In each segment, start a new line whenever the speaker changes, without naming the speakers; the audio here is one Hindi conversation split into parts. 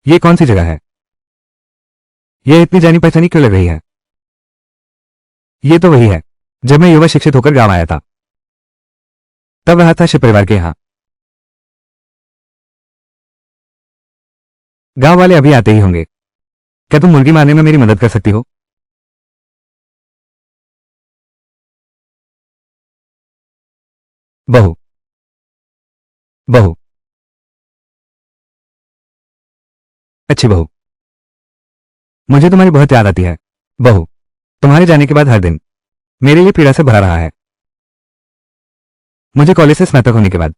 ये कौन सी जगह है? यह इतनी जानी पहचानी क्यों लग रही है? ये तो वही है जब मैं युवा शिक्षित होकर गांव आया था, तब रहा था शिव परिवार के यहां। गांव वाले अभी आते ही होंगे। क्या तुम मुर्गी मारने में मेरी मदद कर सकती हो? बहू। बहू। अच्छी बहू। मुझे तुम्हारी बहुत याद आती है बहू। तुम्हारे जाने के बाद हर दिन मेरे लिए पीड़ा से भरा रहा है। मुझे कॉलेज से स्नातक होने के बाद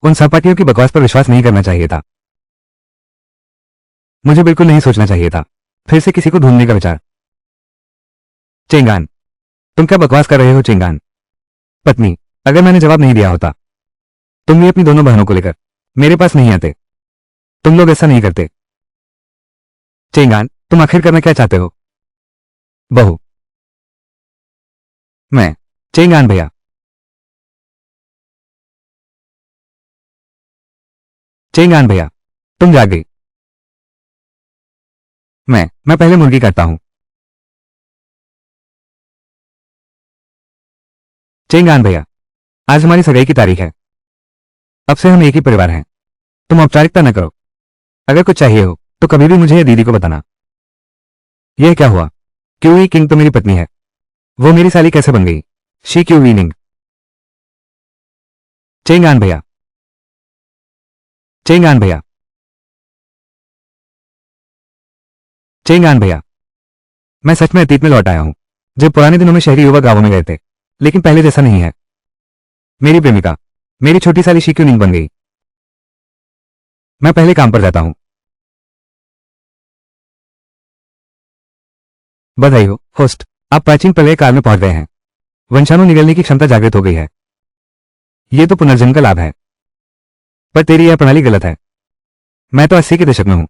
उन सहपाठियों की बकवास पर विश्वास नहीं करना चाहिए था। मुझे बिल्कुल नहीं सोचना चाहिए था फिर से किसी को ढूंढने का विचार। चेंगान, तुम क्या बकवास कर रहे हो चेंगान? पत्नी, अगर मैंने जवाब नहीं दिया होता तुम भी अपनी दोनों बहनों को लेकर मेरे पास नहीं आते। तुम लोग ऐसा नहीं करते। चेंगान, तुम आखिर करना क्या चाहते हो? बहू। मैं। चेंगान भैया। चेंगान भैया, तुम जाग गई। मैं पहले मुर्गी काटता हूं। चेंगान भैया, आज हमारी सगाई की तारीख है। अब से हम एक ही परिवार हैं। तुम औपचारिकता न करो। अगर कुछ चाहिए हो तो कभी भी मुझे या दीदी को बताना। यह क्या हुआ? क्यूई किंग तो मेरी पत्नी है, वो मेरी साली कैसे बन गई? She Q weaning. चेंगान भैया। चेंगान भैया। चेंगान भैया, मैं सच में अतीत में लौट आया हूं जब पुराने दिनों में शहरी युवक गांवों में गए थे, लेकिन पहले जैसा नहीं है। मेरी प्रेमिका मेरी छोटी साली शी क्यू निंग बन गई। मैं पहले काम पर जाता हूं। बधाई हो होस्ट, आप प्राचीन प्रलय काल में पहुंच गए हैं। वंशाणु निगलने की क्षमता जागृत हो गई है। यह तो पुनर्जन्म का लाभ है, पर तेरी यह प्रणाली गलत है। मैं तो 80 के दशक में हूं।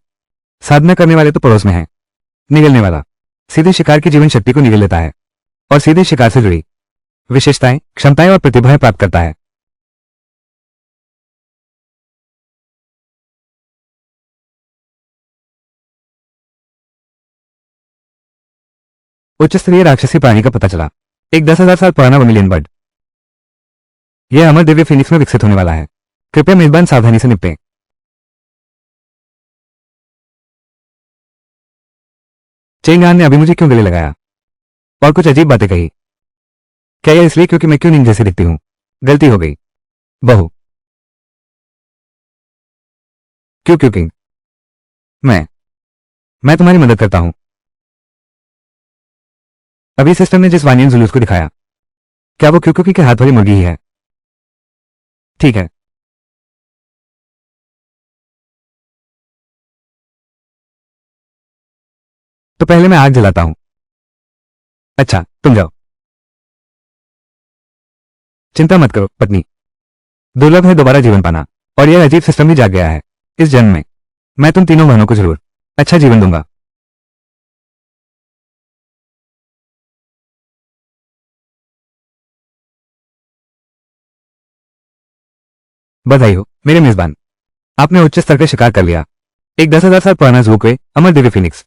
साधना करने वाले तो पड़ोस में हैं। निगलने वाला सीधे शिकार की जीवन शक्ति को निगल लेता है और सीधे शिकार से जुड़ी विशेषताएं, क्षमताएं और प्रतिभाएं प्राप्त करता है। उच्च स्तरीय राक्षसी प्राणी का पता चला, एक 10,000 साल पुराना वमिलियन बर्ड। यह अमर दिव्य फिनिक्स में विकसित होने वाला है। कृपया मेजबान सावधानी से निपटें। चेंगान ने अभी मुझे क्यों गले लगाया और कुछ अजीब बातें कही? क्या यह इसलिए क्योंकि मैं क्यों निंग जैसी दिखती हूं? गलती हो गई बहू। क्यों क्यों किंग? मैं तुम्हारी मदद करता हूं। अभी सिस्टम ने जिस वानियन जुलूस को दिखाया, क्या वो क्यों के हाथ वाली मुर्गी ही है? ठीक है। तो पहले मैं आग जलाता हूं। अच्छा, तुम जाओ। चिंता मत करो पत्नी, दुर्लभ है दोबारा जीवन पाना, और यह अजीब सिस्टम भी जाग गया है। इस जन्म में मैं तुम तीनों बहनों को जरूर अच्छा जीवन दूंगा। बधाई हो मेरे मेजबान, आपने उच्च स्तर का शिकार कर लिया। एक 10,000 साल पुराना जूकवे, अमर दिव्य फिनिक्स।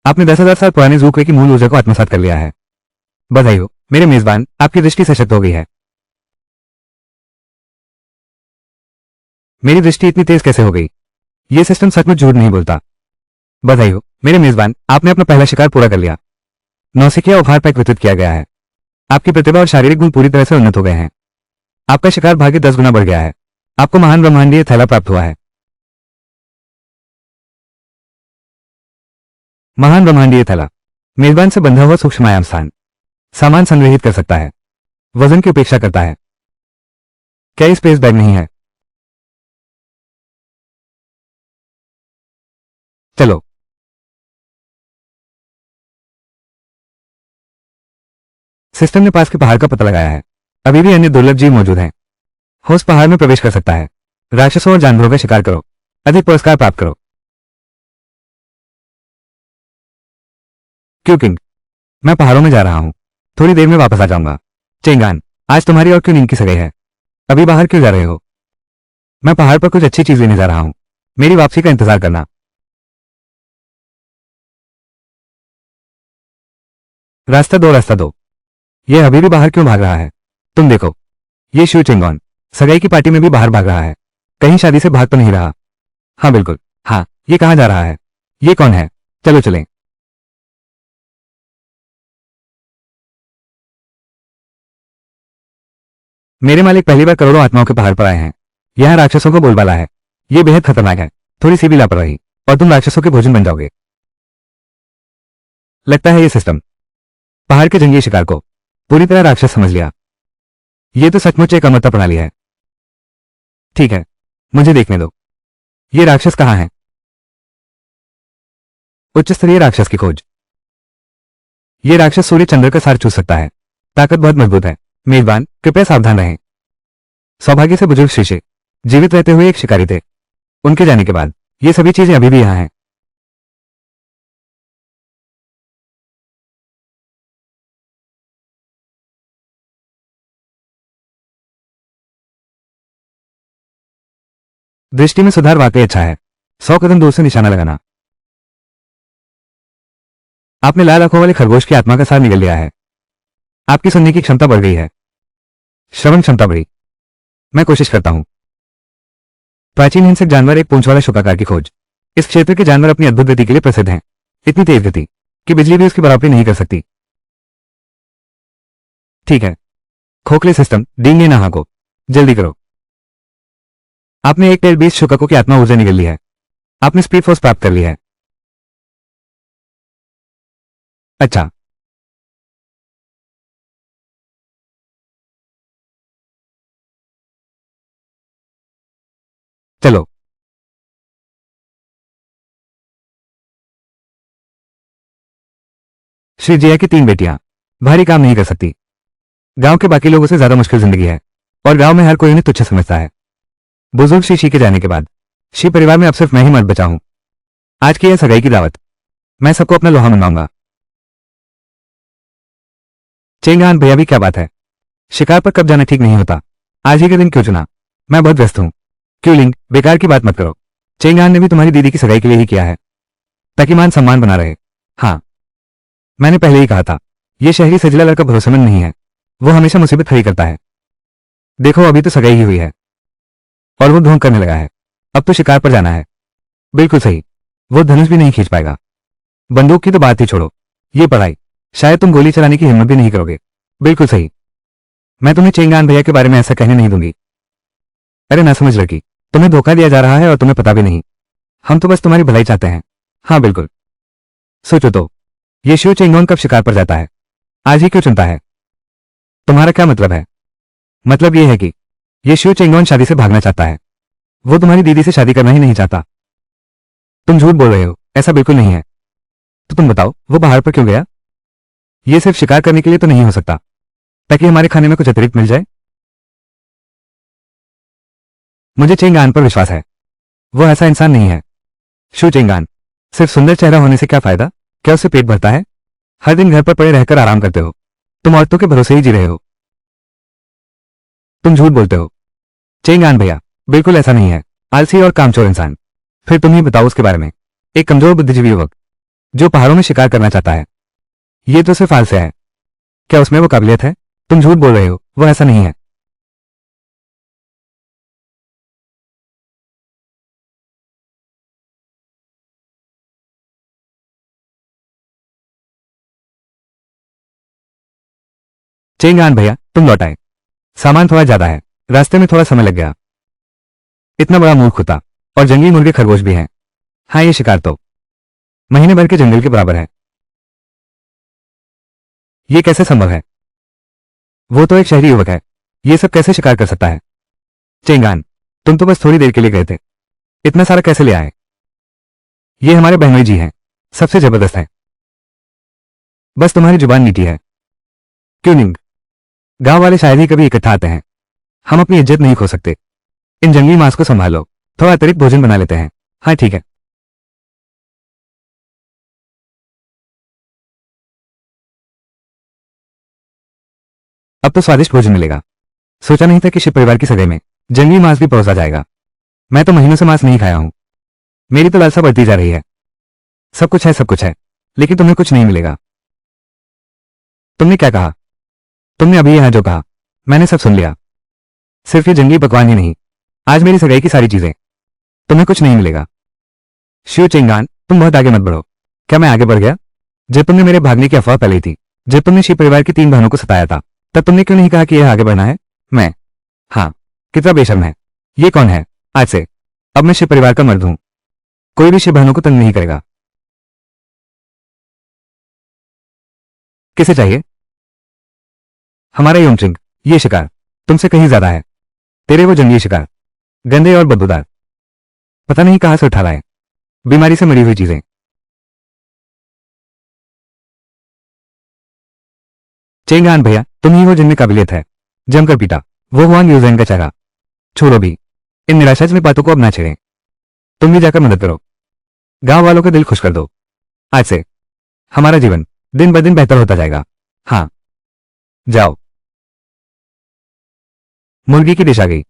आपने 10,000 साल पुराने जूकवे की मूल ऊर्जा को आत्मसात कर लिया है। बधाई हो मेरे मेजबान, आपकी दृष्टि सशक्त हो गई है। मेरी दृष्टि इतनी तेज कैसे हो गई? यह सिस्टम सचमुच झूठ नहीं बोलता। बधाई हो मेरे मेजबान, आपने अपना पहला शिकार पूरा कर लिया। नौसिखिया उपहार पैक वितरित किया गया है। आपकी प्रतिभा और शारीरिक गुण पूरी तरह से उन्नत हो गए हैं। आपका शिकार भाग्य 10 गुना बढ़ गया है। आपको महान ब्रह्मांडीय थैला प्राप्त हुआ है। महान ब्रह्मांडीय थैला मेजबान से बंधा हुआ सूक्ष्म आयाम स्थान, सामान संग्रहित कर सकता है, वजन की उपेक्षा करता है। क्या ये स्पेस बैग नहीं है? चलो। सिस्टम ने पास के पहाड़ का पता लगाया है। अभी भी अन्य दुर्लभ जीव मौजूद हैं। होस्ट पहाड़ में प्रवेश कर सकता है। राक्षसों और जानवरों का शिकार करो, अधिक पुरस्कार प्राप्त करो। क्यों किंग? मैं पहाड़ों में जा रहा हूं, थोड़ी देर में वापस आ जाऊंगा। चेंगान, आज तुम्हारी और क्यों नींद की सगाई है? अभी बाहर क्यों जा रहे हो? मैं पहाड़ पर कुछ अच्छी चीज लेने जा रहा हूं, मेरी वापसी का इंतजार करना। रास्ता दो। ये अभी भी बाहर क्यों भाग रहा है? तुम देखो, ये शू चेंगॉन सगाई की पार्टी में भी बाहर भाग रहा है। कहीं शादी से भाग तो नहीं रहा? हाँ बिल्कुल, हाँ। ये कहाँ जा रहा है? ये कौन है? चलो चलें। मेरे मालिक पहली बार करोड़ों आत्माओं के पहाड़ पर आए हैं। यहाँ राक्षसों को बोलबाला है। ये बेहद खतरनाक है। थोड़ी सी भी लापरवाही और तुम राक्षसों के भोजन बन जाओगे। लगता है ये सिस्टम पहाड़ के जंगली शिकार को पूरी तरह राक्षस समझ लिया। ये तो सचमुच एक अमरता प्रणाली है। ठीक है, मुझे देखने दो। ये राक्षस कहाँ है? उच्च स्तरीय राक्षस की खोज। ये राक्षस सूर्य चंद्र का सार चूस सकता है। ताकत बहुत मजबूत है। मेजबान कृपया सावधान रहें। सौभाग्य से बुजुर्ग शीशे जीवित रहते हुए एक शिकारी थे। उनके जाने के बाद ये सभी चीजें अभी भी यहां हैं। दृष्टि में सुधार वाकई अच्छा है। 100 कदम दूर से निशाना लगाना। आपने लाल आंखों वाले खरगोश की आत्मा का सार निगल लिया है। आपकी सुनने की क्षमता बढ़ गई है। श्रवण क्षमता बढ़ी। मैं कोशिश करता हूं। प्राचीन हिंसक जानवर एक पूंछ वाला शुकाकार की खोज। इस क्षेत्र के जानवर अपनी अद्भुत गति के लिए प्रसिद्ध हैं। इतनी तेज गति कि बिजली भी उसकी बराबरी नहीं कर सकती। ठीक है, खोखले सिस्टम डींगे नहा को जल्दी करो। आपने एक टेल 20 शुकाकों की आत्मा ऊर्जा निगल ली है। आपने स्पीड फोर्स प्राप्त कर ली है। अच्छा, चलो। श्री जया की 3 बेटियां भारी काम नहीं कर सकती। गांव के बाकी लोगों से ज्यादा मुश्किल जिंदगी है और गांव में हर कोई उन्हें तुच्छ समझता है। बुजुर्ग शीशी के जाने के बाद शी परिवार में अब सिर्फ मैं ही मर्द बचा हूं। आज की यह सगाई की दावत मैं सबको अपना लोहा मनवाऊंगा। चेंगान भैया भी क्या बात है? शिकार पर कब जाना ठीक नहीं होता। आज ही का दिन क्यों चुना? मैं बहुत व्यस्त हूं। क्यों लिंग, बेकार की बात मत करो। चेंगान ने भी तुम्हारी दीदी की सगाई के लिए ही किया है ताकि मान सम्मान बना रहे। हाँ, मैंने पहले ही कहा था, यह शहरी सजला लड़का भरोसेमंद नहीं है। वो हमेशा मुसीबत खड़ी करता है। देखो अभी तो सगाई ही हुई है और वो ढोंग करने लगा है। अब तो शिकार पर जाना है। बिल्कुल सही, वो धनुष भी नहीं खींच पाएगा। बंदूक की तो बात ही छोड़ो, ये पढ़ाई शायद तुम गोली चलाने की हिम्मत भी नहीं करोगे। बिल्कुल सही, मैं तुम्हें चेंगान भैया के बारे में ऐसा कहने नहीं दूंगी। अरे ना समझ लड़की, तुम्हें धोखा दिया जा रहा है और तुम्हें पता भी नहीं। हम तो बस तुम्हारी भलाई चाहते हैं। हाँ बिल्कुल। सोचो तो, ये शिव चेंगोन कब शिकार पर जाता है? आज ही क्यों चुनता है? तुम्हारा क्या मतलब है? मतलब ये है कि ये शिव चेंगोन शादी से भागना चाहता है। वो तुम्हारी दीदी से शादी करना ही नहीं चाहता। तुम झूठ बोल रहे हो, ऐसा बिल्कुल नहीं है। तो तुम बताओ वो बाहर पर क्यों गया? ये सिर्फ शिकार करने के लिए तो नहीं हो सकता, ताकि हमारे खाने में कुछ अतिरिक्त मिल जाए। मुझे चेंगान पर विश्वास है। वो ऐसा इंसान नहीं है। शू चेंगान, सिर्फ सुंदर चेहरा होने से क्या फायदा? क्या उससे पेट भरता है? हर दिन घर पर पड़े रहकर आराम करते हो। तुम औरतों के भरोसे ही जी रहे हो। तुम झूठ बोलते हो। चेंगान भैया, बिल्कुल ऐसा नहीं है। आलसी और कामचोर इंसान। फिर तुम ही बताओ उसके बारे में। एक कमजोर बुद्धिजीवी युवक जो पहाड़ों में शिकार करना चाहता है। ये तो सिर्फ आलस्य है। क्या उसमें वो काबिलियत है? तुम झूठ बोल रहे हो, वो ऐसा नहीं है। चेंगान भैया तुम लौट आए। सामान थोड़ा ज्यादा है, रास्ते में थोड़ा समय लग गया। इतना बड़ा मूर्ख होता और जंगली मुर्गे खरगोश भी हैं। हाँ ये शिकार तो महीने भर के जंगल के बराबर है। ये कैसे संभव है? वो तो एक शहरी युवक है, ये सब कैसे शिकार कर सकता है? चेंगान, तुम तो बस थोड़ी देर के लिए गए थे, इतना सारा कैसे ले आए? ये हमारे बहनोई जी हैं, सबसे जबरदस्त है। बस तुम्हारी जुबान मीठी है। क्यों निंग? गांव वाले शायद ही कभी इकट्ठा आते हैं। हम अपनी इज्जत नहीं खो सकते। इन जंगली मांस को संभालो, थोड़ा अतिरिक्त भोजन बना लेते हैं। हाँ ठीक है। अब तो स्वादिष्ट भोजन मिलेगा। सोचा नहीं था कि शिव परिवार की सगाई में जंगली मांस भी परोसा जाएगा। मैं तो महीनों से मांस नहीं खाया हूं। मेरी तो लालसा बढ़ती जा रही है। सब कुछ है, लेकिन तुम्हें कुछ नहीं मिलेगा। तुमने क्या कहा? तुमने अभी यहां जो कहा मैंने सब सुन लिया। सिर्फ ये जंगली पकवान ही नहीं, आज मेरी सगाई की सारी चीजें। तुम्हें कुछ नहीं मिलेगा। शिव चेंगान, तुम बहुत आगे मत बढ़ो। क्या मैं आगे बढ़ गया? जब तुमने मेरे भागने की अफवाह फैलाई थी, जब तुमने शिव परिवार की 3 बहनों को सताया था, तब तुमने क्यों नहीं कहा कि यह आगे बढ़ना है? मैं? हाँ, कितना बेशर्म है। ये कौन है? आज से अब मैं शिव परिवार का मर्द हूं। कोई भी शिव बहनों को तंग नहीं करेगा। किसे चाहिए? हमारा योमचिंग, ये शिकार तुमसे कहीं ज्यादा है। तेरे वो जंगली शिकार, गंदे और बदबूदार, पता नहीं कहां से उठा लाए, बीमारी से मरी हुई चीजें। चेंगान भैया, तुम ही हो जिनमें काबिलियत है। जमकर पीटा वो हुआंग यूजैन का चेहरा। छोड़ो भी, इन निराशाजनक बातों को अब ना छेड़ें। तुम भी जाकर मदद करो, गांव वालों का दिल खुश कर दो। आज से हमारा जीवन दिन ब दिन बेहतर होता जाएगा। हाँ, जाओ। मुर्गी की डिश आ गई।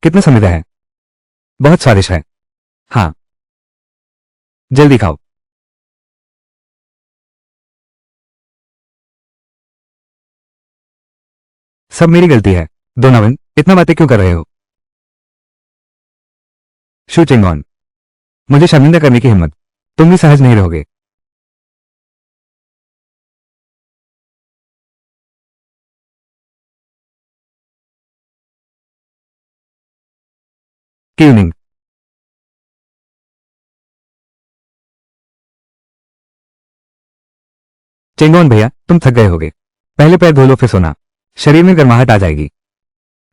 कितना समृद्ध है, बहुत स्वादिष्ट है। हाँ, जल्दी खाओ। सब मेरी गलती है। दोनावन, इतना बातें क्यों कर रहे हो? शू चेंगॉन, मुझे शर्मिंदा करने की हिम्मत। तुम भी सहज नहीं रहोगे। क्यूनिंग, चेंगॉन भैया, तुम थक गए होगे। पहले पैर धो लो फिर सोना, शरीर में गर्माहट आ जाएगी।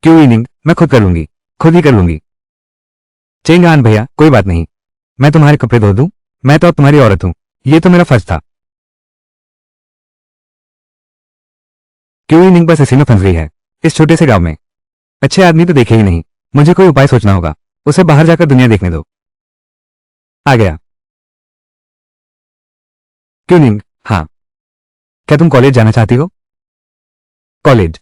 क्यूइनिंग, मैं खुद कर लूंगी, खुद ही कर लूंगी। चेंगान भैया, कोई बात नहीं, मैं तुम्हारे कपड़े धो दूं। मैं तो अब तुम्हारी औरत हूं, ये तो मेरा फर्ज था। क्यूइनिंग बस इसी में फंस गई है, इस छोटे से गांव में। अच्छे आदमी तो देखे ही नहीं, मुझे कोई उपाय सोचना होगा। उसे बाहर जाकर दुनिया देखने दो। आ गया। क्यूनिंग, हाँ। क्या तुम कॉलेज जाना चाहती हो? कॉलेज?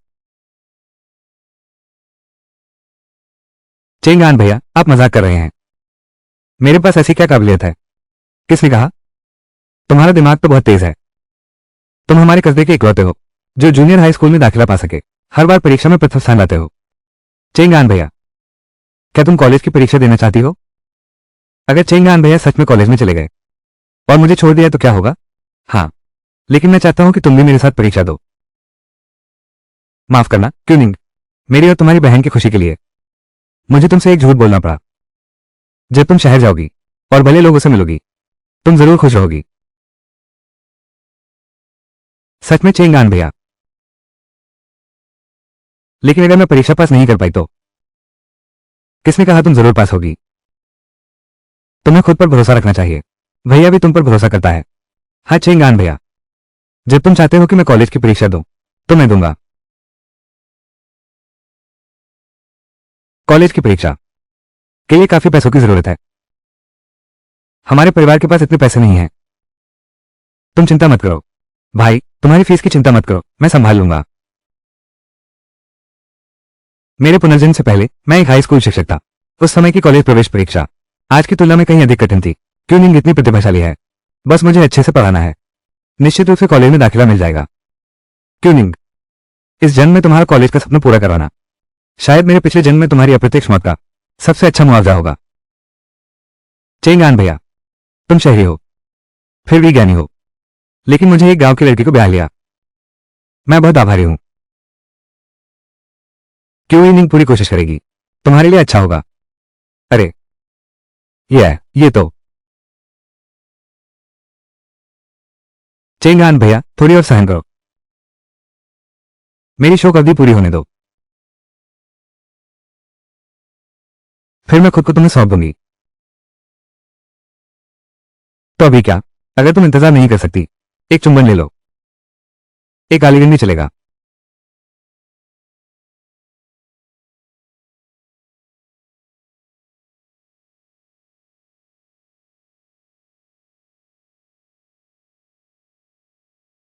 चेंगान भैया, आप मजाक कर रहे हैं। मेरे पास ऐसी क्या काबिलियत है? किसने कहा? तुम्हारा दिमाग तो बहुत तेज है। तुम हमारे कस्बे के इकलौते हो जो जूनियर हाई स्कूल में दाखिला पा सके। हर बार परीक्षा में प्रथम स्थान लाते हो। चेंगान भैया, क्या तुम कॉलेज की परीक्षा देना चाहती हो? अगर चेंगान भैया सच में कॉलेज में चले गए और मुझे छोड़ दिया तो क्या होगा? हाँ, लेकिन मैं चाहता हूं कि तुम भी मेरे साथ परीक्षा दो। माफ करना क्यूनिंग, मेरी और तुम्हारी बहन की खुशी के लिए मुझे तुमसे एक झूठ बोलना पड़ा। जब तुम शहर जाओगी और भले लोगों से मिलोगी, तुम जरूर खुश रहोगी। सच में चेंगान भैया? लेकिन अगर मैं परीक्षा पास नहीं कर पाई तो? किसने कहा तुम जरूर पास होगी? तुम्हें खुद पर भरोसा रखना चाहिए। भैया भी तुम पर भरोसा करता है। हाँ चेंगान भैया, जब तुम चाहते हो कि मैं कॉलेज की परीक्षा दूं, तो मैं दूंगा। कॉलेज की परीक्षा के लिए काफी पैसों की जरूरत है। हमारे परिवार के पास इतने पैसे नहीं हैं। तुम चिंता मत करो भाई, तुम्हारी फीस की चिंता मत करो, मैं संभाल लूंगा। मेरे पुनर्जन्म से पहले मैं एक हाई स्कूल शिक्षक था। उस समय की कॉलेज प्रवेश परीक्षा आज की तुलना में कहीं अधिक कठिन थी। क्यूनिंग इतनी प्रतिभाशाली है, बस मुझे अच्छे से पढ़ाना है। निश्चित रूप से कॉलेज में दाखिला मिल जाएगा। क्यूनिंग, इस जन्म में तुम्हारा कॉलेज का सपना पूरा करवाना शायद मेरे पिछले जन्म में तुम्हारी अप्रत्यक्ष मौत का सबसे अच्छा मुआवजा होगा। चेंगान भैया, तुम शहरी हो, फिर भी ज्ञानी हो, लेकिन मुझे एक गांव की लड़की को ब्याह लिया। मैं बहुत आभारी हूं। क्यूइनिंग पूरी कोशिश करेगी, तुम्हारे लिए अच्छा होगा। अरे ये तो। चेंगान भैया, थोड़ी और सहन करो, मेरी शोक अवधि पूरी होने दो, फिर मैं खुद को तुम्हें सौंप दूंगी। तो अभी क्या? अगर तुम इंतजार नहीं कर सकती, एक चुंबन ले लो। एक आलिंगन भी चलेगा।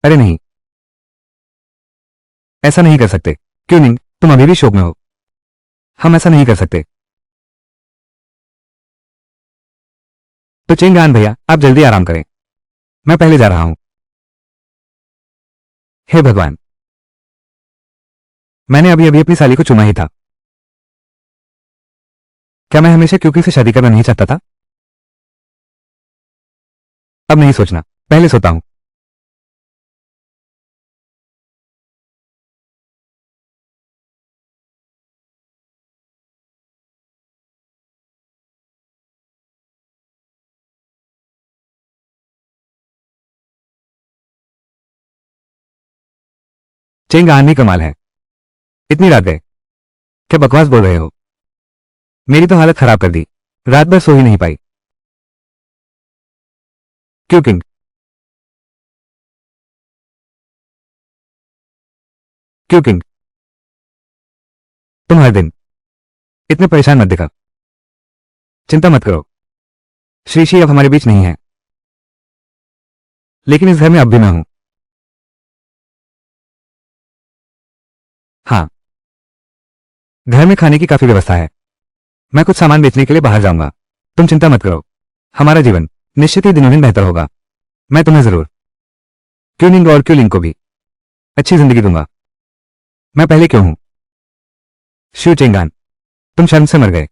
अरे नहीं, ऐसा नहीं कर सकते। क्यों नहीं? तुम अभी भी शोक में हो। हम ऐसा नहीं कर सकते। तो चेंगान भैया, आप जल्दी आराम करें, मैं पहले जा रहा हूं। हे भगवान, मैंने अभी अभी अपनी साली को चुमा ही था। क्या मैं हमेशा क्यूकी से शादी करना नहीं चाहता था? अब नहीं सोचना, पहले सोता हूं। चेंग आने कमाल है। इतनी रात गए? क्या बकवास बोल रहे हो? मेरी तो हालत खराब कर दी। रात भर सो ही नहीं पाई। क्यों किंग? क्यों किंग? तुम हर दिन इतने परेशान मत दिखा। चिंता मत करो, श्रीशी अब हमारे बीच नहीं है, लेकिन इस घर में अब भी मैं हूं। हाँ, घर में खाने की काफी व्यवस्था है। मैं कुछ सामान बेचने के लिए बाहर जाऊंगा। तुम चिंता मत करो, हमारा जीवन निश्चित ही दिनों दिन बेहतर होगा। मैं तुम्हें जरूर क्यूनिंग और क्यूलिंग को भी अच्छी जिंदगी दूंगा। मैं पहले क्यों हूं? शिव चेंगान, तुम शर्म से मर गए।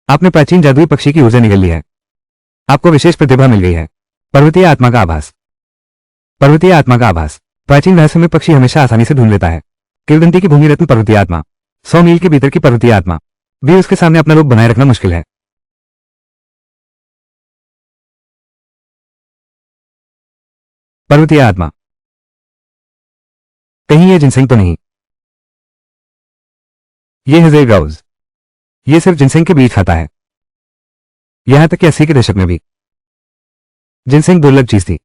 आपने प्राचीन जादुई पक्षी की ऊर्जा निगल ली है। आपको विशेष प्रतिभा मिल गई है। पर्वतीय आत्मा का आभास। पर्वतीय आत्मा का आभास। प्राचीन रहस्य में पक्षी हमेशा आसानी से ढूंढ लेता है। किवदंती की भूमि रत्न पर्वतीय आत्मा, 100 मील के भीतर की पर्वतीय आत्मा भी उसके सामने अपना रूप बनाए रखना मुश्किल है। पर्वतीय आत्मा, कहीं ये जिनसिंग तो नहीं? ये है जेड राउज। ये सिर्फ जिनसिंग के बीज खाता है। यहां तक कि 80 के दशक में भी जिनसिंग दुर्लभ चीज थी।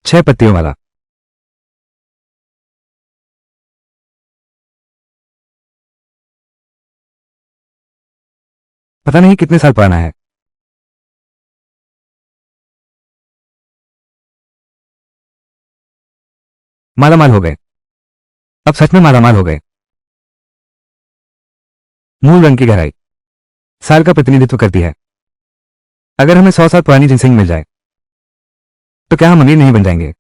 6 पत्तियों वाला। पता नहीं कितने साल पुराना है। मालामाल हो गए। अब सच में मालामाल हो गए। मूल रंग की गहराई साल का प्रतिनिधित्व करती है। अगर हमें 100 साल पुरानी जिनसिंग मिल जाए तो क्या हम अमीर नहीं बन जाएंगे?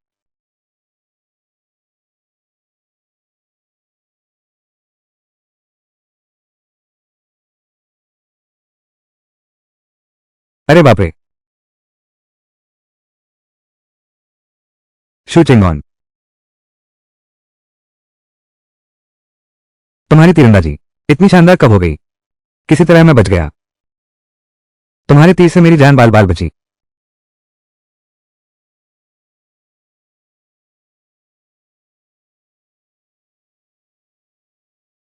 अरे बाप रे। शू चेंगॉन, तुम्हारी तीरंदाजी इतनी शानदार कब हो गई? किसी तरह मैं बच गया। तुम्हारे तीर से मेरी जान बाल बाल बची।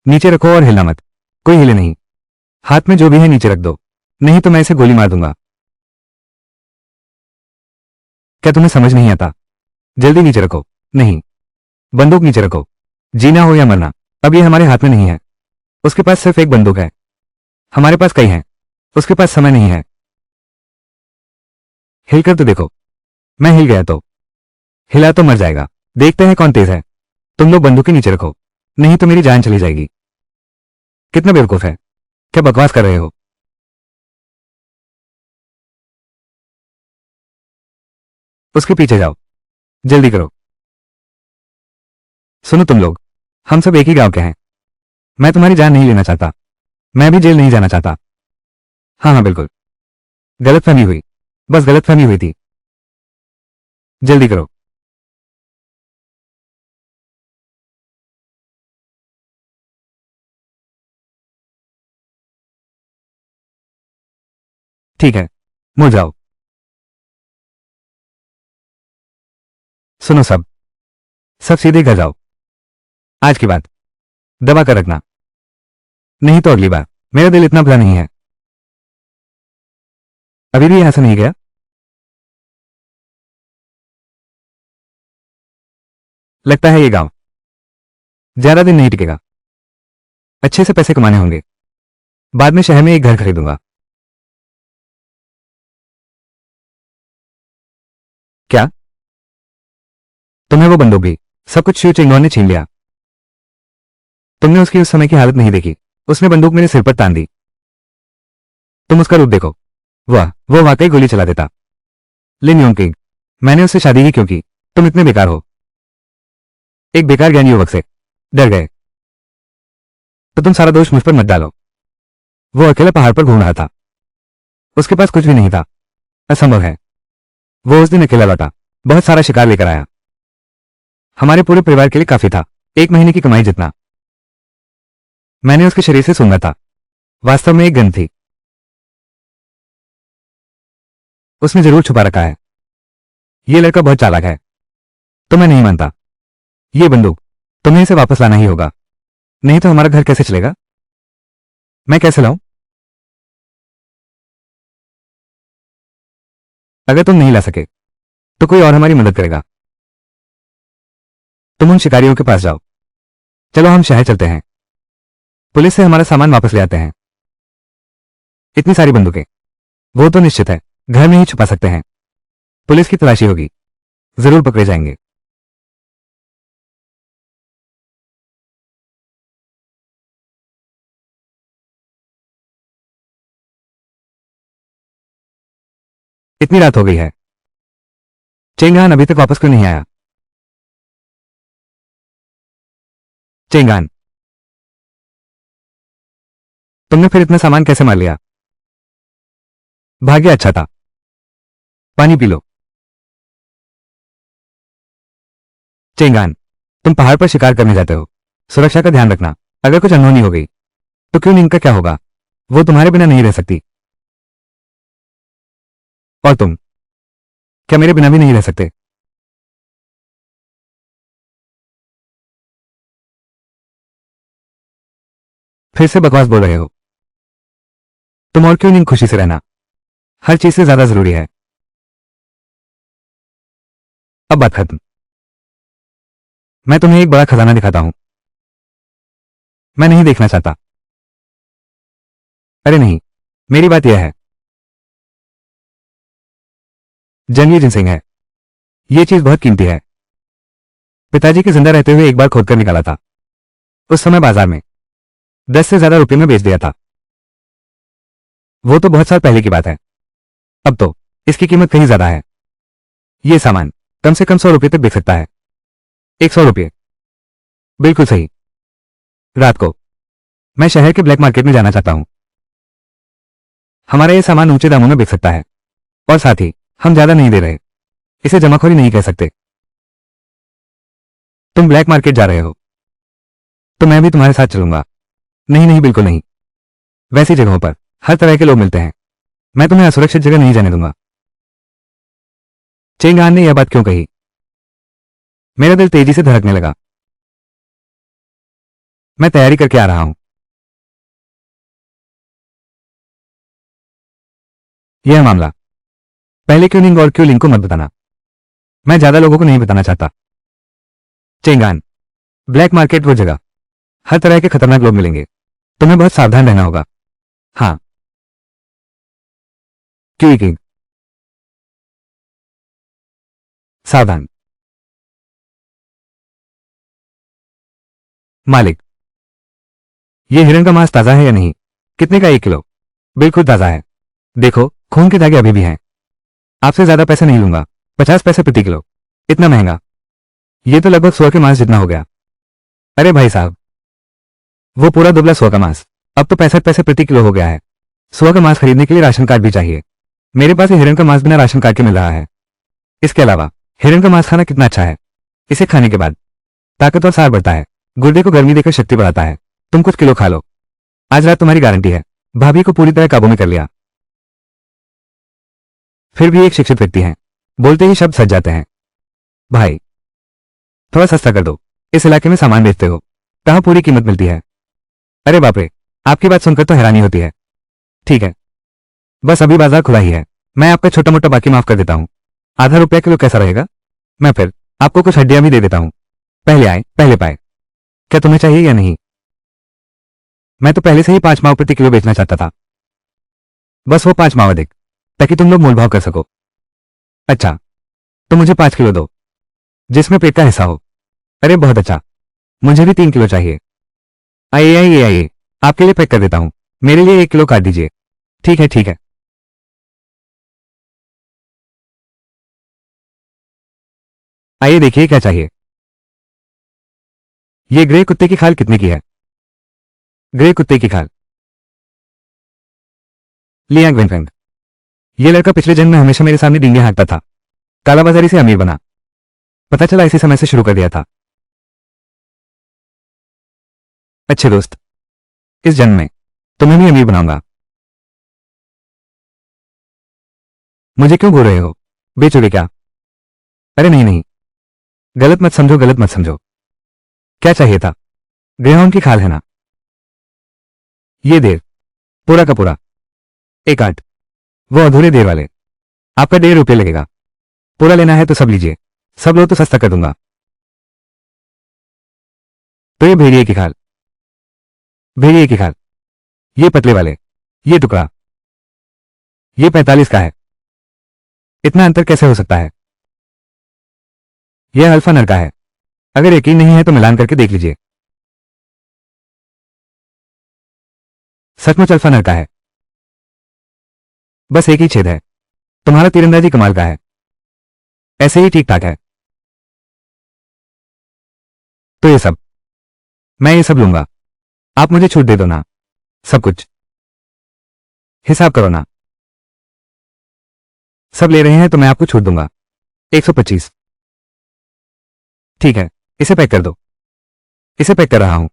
नीचे रखो और हिलना मत। कोई हिले नहीं। हाथ में जो भी है नीचे रख दो, नहीं तो मैं इसे गोली मार दूंगा। क्या तुम्हें समझ नहीं आता? जल्दी नीचे रखो। नहीं, बंदूक नीचे रखो। जीना हो या मरना, अब ये हमारे हाथ में नहीं है। उसके पास सिर्फ एक बंदूक है, हमारे पास कई हैं। उसके पास समय नहीं है। हिलकर तो देखो। मैं हिल गया तो? हिला तो मर जाएगा। देखते हैं कौन तेज है। तुम लोग बंदूकें नीचे रखो, नहीं तो मेरी जान चली जाएगी। कितना बेवकूफ है। क्या बकवास कर रहे हो? उसके पीछे जाओ, जल्दी करो। सुनो तुम लोग, हम सब एक ही गांव के हैं। मैं तुम्हारी जान नहीं लेना चाहता। मैं भी जेल नहीं जाना चाहता। हाँ हाँ बिल्कुल, गलतफहमी हुई। बस गलतफहमी हुई थी। जल्दी करो। ठीक है, मुड़ जाओ। सुनो सब, सब सीधे घर जाओ। आज की बात दबा कर रखना, नहीं तो अगली बार। मेरा दिल इतना भला नहीं है। अभी भी यहां से नहीं गया? लगता है ये गांव ज्यादा दिन नहीं टिकेगा। अच्छे से पैसे कमाने होंगे, बाद में शहर में एक घर खरीदूंगा। क्या? तुम्हें वो बंदूक भी, सब कुछ शिव चेंगोन ने छीन लिया। तुमने उसकी उस समय की हालत नहीं देखी, उसने बंदूक मेरे सिर पर तान दी। तुम उसका रूप देखो, वो वाकई गोली चला देता। लिन योंग, मैंने उससे शादी ही क्यों की? तुम इतने बेकार हो। एक बेकार ज्ञानी युवक से डर गए तो तुम सारा दोष मुझ पर मत डालो। वो अकेला पहाड़ पर घूम रहा था, उसके पास कुछ भी नहीं था। असंभव है। वो उस दिन अकेला लौटा, बहुत सारा शिकार लेकर आया, हमारे पूरे परिवार के लिए काफी था, 1 महीने की कमाई जितना। मैंने उसके शरीर से सूंघा था, वास्तव में एक गंध थी। उसने जरूर छुपा रखा है। ये लड़का बहुत चालाक है। तो मैं नहीं मानता। ये बंदूक तुम्हें इसे वापस लाना ही होगा, नहीं तो हमारा घर कैसे चलेगा? मैं कैसे लाऊं? अगर तुम नहीं ला सके तो कोई और हमारी मदद करेगा। तुम उन शिकारियों के पास जाओ। चलो हम शहर चलते हैं, पुलिस से हमारा सामान वापस ले आते हैं। इतनी सारी बंदूकें, वो तो निश्चित है घर में ही छुपा सकते हैं। पुलिस की तलाशी होगी, जरूर पकड़े जाएंगे। इतनी रात हो गई है, चेंगान अभी तक वापस क्यों नहीं आया? चेंगान, तुमने फिर इतना सामान कैसे मार लिया? भाग्य अच्छा था। पानी पी लो। चेंगान, तुम पहाड़ पर शिकार करने जाते हो, सुरक्षा का ध्यान रखना। अगर कुछ अनहोनी हो गई तो क्यों निंग का क्या होगा? वो तुम्हारे बिना नहीं रह सकती। और तुम क्या मेरे बिना भी नहीं रह सकते? फिर से बकवास बोल रहे हो। तुम और क्यों निंग खुशी से रहना हर चीज से ज्यादा जरूरी है। अब बात खत्म। मैं तुम्हें एक बड़ा खजाना दिखाता हूं। मैं नहीं देखना चाहता। अरे नहीं, मेरी बात यह है, जंगली जिनसिंग है। ये चीज बहुत कीमती है। पिताजी के जिंदा रहते हुए एक बार खोद कर निकाला था, उस समय बाजार में 10 से ज्यादा रुपए में बेच दिया था। वो तो बहुत साल पहले की बात है। अब तो इसकी कीमत कहीं ज्यादा है। ये सामान कम से कम 100 रुपए तक बिक सकता है। 100 रुपये? बिल्कुल सही। रात को मैं शहर के ब्लैक मार्केट में जाना चाहता हूं। हमारा ये सामान ऊंचे दामों में बिक सकता है, और साथ ही हम ज्यादा नहीं दे रहे, इसे जमाखोरी नहीं कह सकते। तुम ब्लैक मार्केट जा रहे हो तो मैं भी तुम्हारे साथ चलूंगा। नहीं नहीं, बिल्कुल नहीं। वैसी जगहों पर हर तरह के लोग मिलते हैं, मैं तुम्हें असुरक्षित जगह नहीं जाने दूंगा। चेंगान ने यह बात क्यों कही? मेरा दिल तेजी से धड़कने लगा। मैं तैयारी करके आ रहा हूं। यह मामला पहले क्यों निंग और क्यों लिंग को मत बताना। मैं ज्यादा लोगों को नहीं बताना चाहता। चेंगान, ब्लैक मार्केट वो जगह, हर तरह के खतरनाक लोग मिलेंगे, तुम्हें बहुत सावधान रहना होगा। हाँ। क्यों किंग? सावधान। मालिक, ये हिरण का मांस ताजा है या नहीं? कितने का 1 किलो? बिल्कुल ताजा है। देखो, खून के धागे अभी भी हैं। आपसे ज्यादा पैसे नहीं लूंगा। 50 पैसे प्रति किलो? इतना महंगा? ये तो लगभग सुअर के मांस जितना हो गया। अरे भाई साहब, वो पूरा दुबला सुअर का मांस अब तो 65 पैसे प्रति किलो हो गया है। सुअर का मांस खरीदने के लिए राशन कार्ड भी चाहिए। मेरे पास ये हिरण का मांस बिना राशन कार्ड के मिल रहा है। इसके अलावा हिरण का मांस खाना कितना अच्छा है। इसे खाने के बाद ताकत और सार बढ़ता है, गुर्दे को गर्मी देकर शक्ति बढ़ाता है। तुम कुछ किलो खा लो, आज रात तुम्हारी गारंटी है। भाभी को पूरी तरह काबू में कर लिया। फिर भी एक शिक्षित व्यक्ति हैं, बोलते ही शब्द सज जाते हैं। भाई, थोड़ा सस्ता कर दो, इस इलाके में सामान बेचते हो, कहाँ पूरी कीमत मिलती है। अरे बाप रे, आपकी बात सुनकर तो हैरानी होती है। ठीक है, बस अभी बाजार खुला ही है, मैं आपका छोटा मोटा बाकी माफ कर देता हूँ। आधा रुपया किलो कैसा रहेगा? मैं फिर आपको कुछ हड्डियां भी दे देता हूँ। पहले आए पहले पाए। क्या तुम्हें चाहिए या नहीं? मैं तो पहले से ही 5 माव प्रति किलो बेचना चाहता था, बस वो 5 माव अधिक, ताकि तुम लोग मोलभाव कर सको। अच्छा, तो मुझे 5 किलो दो, जिसमें पेट का हिस्सा हो। अरे बहुत अच्छा, मुझे भी 3 किलो चाहिए। आइए आइए आइए, आपके लिए पैक कर देता हूँ। मेरे लिए 1 किलो काट दीजिए। ठीक है ठीक है। आइए देखिए क्या चाहिए। ये ग्रे कुत्ते की खाल कितने की है? ग्रे कुत्ते की खाल। लिया ग्वेनफ्रेंड। ये लड़का पिछले जन्म में हमेशा मेरे सामने डींगे हाँकता था, कालाबाजारी से अमीर बना। पता चला इसी समय से शुरू कर दिया था। अच्छे दोस्त, इस जन्म में तुम्हें भी अमीर बनाऊंगा। मुझे क्यों घूर रहे हो? बेचोगे क्या? अरे नहीं नहीं, गलत मत समझो, गलत मत समझो। क्या चाहिए था? ग्रेहाउंड की खाल है ना? ये देर, पूरा का पूरा। 1 8। वो अधूरे देर वाले। आपका 1.5 रुपये लगेगा। पूरा लेना है तो सब लीजिए, सब लो तो सस्ता कर दूंगा। तो ये भेड़िए की खाल। भेड़िए की खाल। ये पतले वाले। ये टुकड़ा। ये 45 का है। इतना अंतर कैसे हो सकता है? यह अल्फा नर का है। अगर यकीन नहीं है तो मिलान करके देख लीजिए। सचमुच अल्फा नर का है। बस एक ही छेद है। तुम्हारा तीरंदाजी कमाल का है। ऐसे ही ठीक ठाक है। तो ये सब, मैं ये सब लूंगा। आप मुझे छूट दे दो ना। सब कुछ। हिसाब करो ना। सब ले रहे हैं तो मैं आपको छूट दूंगा। 125। ठीक है, इसे पैक कर दो। इसे पैक कर रहा हूं।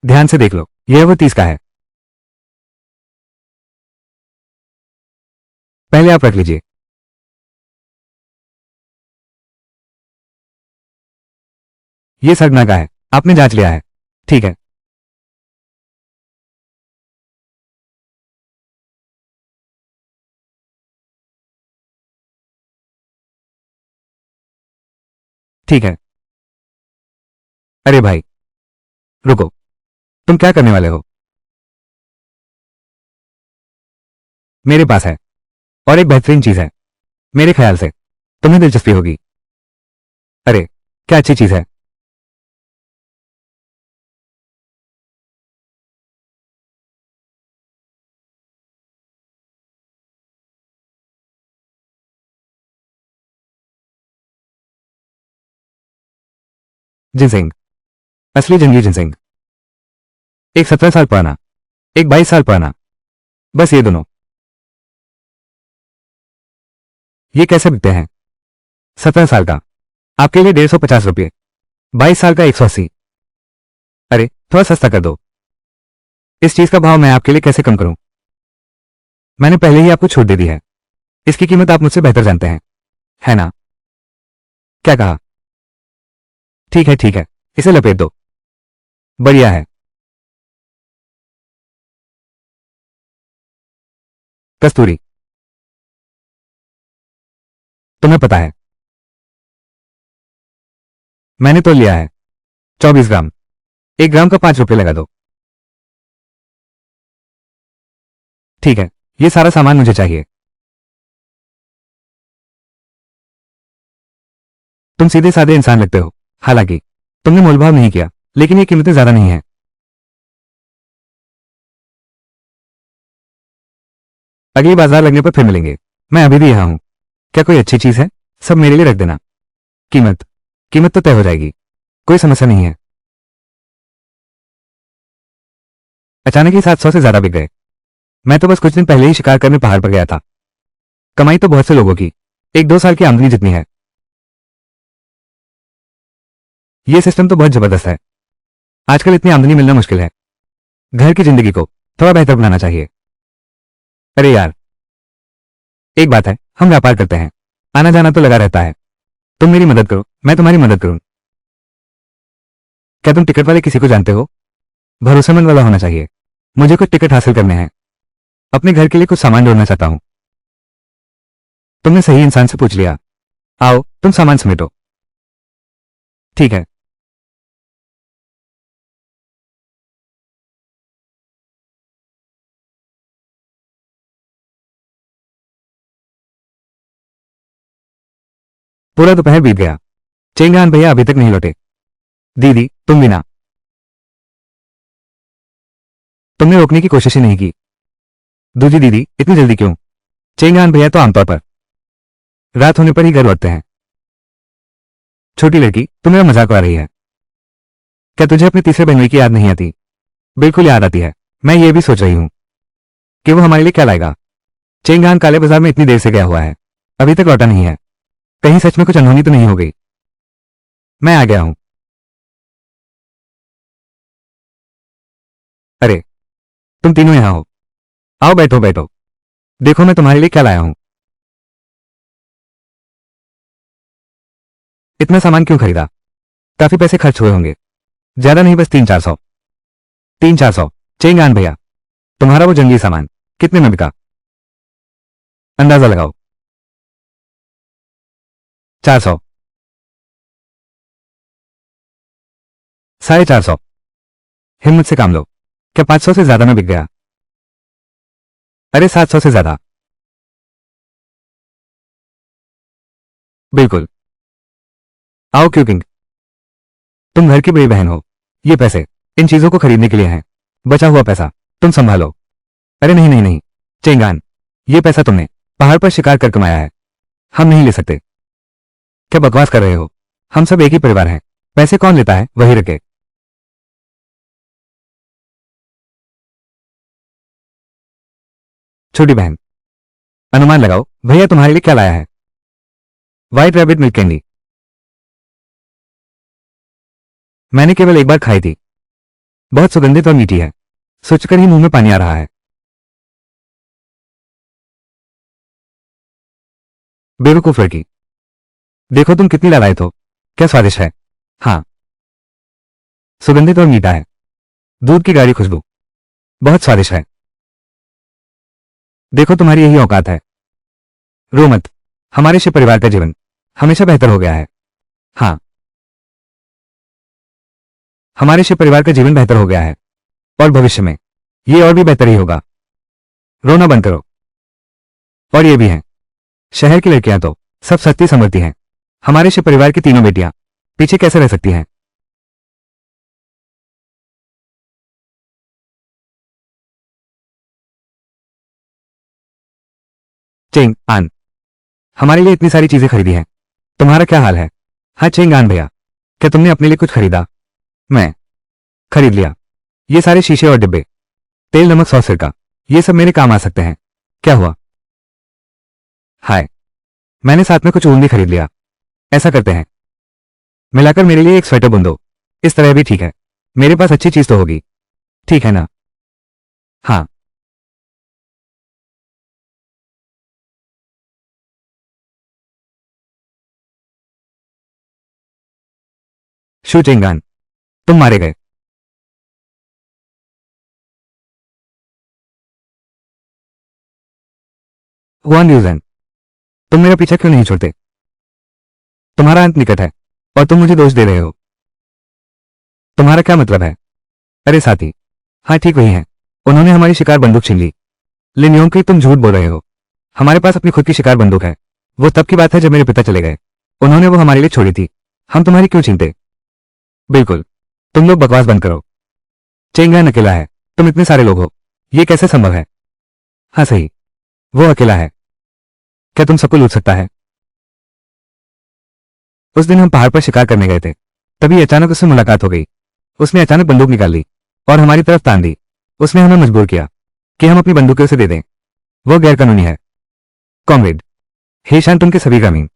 ध्यान से देख लो, यह वो 30 का है। पहले आप रख लीजिए। ये सगना का है, आपने जांच लिया है। ठीक है। ठीक है। अरे भाई, रुको, तुम क्या करने वाले हो? मेरे पास है, और एक बेहतरीन चीज है। मेरे ख्याल से तुम्हें दिलचस्पी होगी। अरे, क्या अच्छी चीज है। जिनसेंग। असली जंगली जिनसेंग। एक 17 साल पुराना, एक 22 साल पुराना। बस ये दोनों। ये कैसे बिकते हैं? 17 साल का आपके लिए 150 रुपये, 22 साल का 180। अरे थोड़ा सस्ता कर दो। इस चीज का भाव मैं आपके लिए कैसे कम करूं? मैंने पहले ही आपको छूट दे दी है। इसकी कीमत आप मुझसे बेहतर जानते हैं, है ना? क्या कहा? ठीक है, इसे लपेट दो। बढ़िया है। कस्तूरी। तुम्हें पता है, मैंने तो लिया है। 24 ग्राम। 1 ग्राम का 5 रुपये लगा दो। ठीक है, ये सारा सामान मुझे चाहिए। तुम सीधे साधे इंसान लगते हो। हालांकि तुमने मोलभाव नहीं किया, लेकिन ये कीमतें ज्यादा नहीं हैं। अगली बाजार लगने पर फिर मिलेंगे। मैं अभी भी यहाँ हूं। क्या कोई अच्छी चीज है? सब मेरे लिए रख देना। कीमत, कीमत तो तय हो जाएगी, कोई समस्या नहीं है। अचानक ही 700 से ज्यादा बिक गए। मैं तो बस कुछ दिन पहले ही शिकार करने पहाड़ पर गया था। कमाई तो बहुत से लोगों की 1 2 साल की आमदनी जितनी है। ये सिस्टम तो बहुत जबरदस्त है। आजकल इतनी आमदनी मिलना मुश्किल है। घर की जिंदगी को थोड़ा बेहतर बनाना चाहिए। अरे यार, एक बात है, हम व्यापार करते हैं, आना जाना तो लगा रहता है। तुम मेरी मदद करो, मैं तुम्हारी मदद करूं। क्या तुम टिकट वाले किसी को जानते हो? भरोसेमंद वाला होना चाहिए। मुझे कुछ टिकट हासिल करने हैं। अपने घर के लिए कुछ सामान जोड़ना चाहता हूं। तुमने सही इंसान से पूछ लिया। आओ तुम सामान समेटो। ठीक है। पूरा दोपहर बीत गया, चेंगान भैया अभी तक नहीं लौटे। दीदी, तुम भी ना। तुमने रोकने की कोशिश ही नहीं की। दूजी दीदी, इतनी जल्दी क्यों? चेंगान भैया तो आमतौर पर रात होने पर ही घर लौटते हैं। छोटी लड़की, तुम मेरा मजाक उड़ा रही है। क्या तुझे अपने तीसरे बहनोई की याद नहीं आती? बिल्कुल याद आती है। मैं ये भी सोच रही हूं कि वो हमारे लिए क्या लाएगा। चेंगान काले बाजार में इतनी देर से गया हुआ है, अभी तक लौटा नहीं है। कहीं सच में कुछ अनहोनी तो नहीं हो गई? मैं आ गया हूं। अरे, तुम तीनों यहां हो। आओ बैठो बैठो। देखो मैं तुम्हारे लिए क्या लाया हूं। इतना सामान क्यों खरीदा? काफी पैसे खर्च हुए होंगे। ज्यादा नहीं, बस 300-400। 300-400। चेंगान भैया, तुम्हारा वो जंगली सामान कितने में बिका? अंदाजा लगाओ। 400। 450। हिम्मत से काम लो। क्या 500 से ज्यादा में बिक गया? अरे 700 से ज्यादा। बिल्कुल। आओ क्यूकिंग, तुम घर की बड़ी बहन हो। ये पैसे इन चीजों को खरीदने के लिए हैं। बचा हुआ पैसा तुम संभालो। अरे नहीं नहीं नहीं, चेंगान, ये पैसा तुमने पहाड़ पर शिकार कर कमाया है, हम नहीं ले सकते। क्या बकवास कर रहे हो? हम सब एक ही परिवार हैं। पैसे कौन लेता है वही रखे। छोटी बहन, अनुमान लगाओ भैया तुम्हारे लिए क्या लाया है। White rabbit milk candy. मैंने केवल एक बार खाई थी, बहुत सुगंधित और मीठी है। सोचकर ही मुंह में पानी आ रहा है। बेवकूफ लड़की, देखो तुम कितनी लालायत हो। क्या स्वादिष्ट है। हाँ, सुगंधित और मीठा है। दूध की गाढ़ी खुशबू, बहुत स्वादिष्ट है। देखो तुम्हारी यही औकात है। रो मत, हमारे शिव परिवार का जीवन हमेशा बेहतर हो गया है। हाँ, हमारे शिव परिवार का जीवन बेहतर हो गया है और भविष्य में ये और भी बेहतर ही होगा। रोना बंद करो। और ये भी है, शहर की लड़कियां तो सब सस्ती समझती हैं, हमारे शिव परिवार की तीनों बेटियां पीछे कैसे रह सकती हैं? चेंग आन, हमारे लिए इतनी सारी चीजें खरीदी हैं, तुम्हारा क्या हाल है? हाँ चेंग आन भैया, क्या तुमने अपने लिए कुछ खरीदा? मैं खरीद लिया। ये सारे शीशे और डिब्बे, तेल नमक सॉस सिरका, ये सब मेरे काम आ सकते हैं। क्या हुआ? हाय, मैंने साथ में कुछ ऊन भी खरीद लिया। ऐसा करते हैं, मिलाकर मेरे लिए एक स्वेटर बुन दो। इस तरह भी ठीक है, मेरे पास अच्छी चीज तो होगी। ठीक है ना? हाँ। शू चेंगान, तुम मारे गए। हुआन यूजन, तुम मेरा पीछा क्यों नहीं छोड़ते? तुम्हारा अंत निकट है और तुम मुझे दोष दे रहे हो। तुम्हारा क्या मतलब है? अरे साथी, हाँ ठीक वही है, उन्होंने हमारी शिकार बंदूक छीन ली। लिन की तुम झूठ बोल रहे हो। हमारे पास अपनी खुद की शिकार बंदूक है। वो तब की बात है जब मेरे पिता चले गए, उन्होंने वो हमारे लिए छोड़ी थी। हम तुम्हारी क्यों छीनते? बिल्कुल, तुम लोग बकवास बंद करो। चेंगान अकेला है, तुम इतने सारे लोग हो, ये कैसे संभव है? हाँ सही, वो अकेला है। क्या तुम सबको लूट सकता है? उस दिन हम पहाड़ पर शिकार करने गए थे, तभी अचानक उससे मुलाकात हो गई। उसने अचानक बंदूक निकाल ली और हमारी तरफ तान दी। उसने हमें मजबूर किया कि हम अपनी बंदूकें उसे दे दें। वो गैरकानूनी है। कॉमरेड हेशान, तुम के सभी ग्रामीण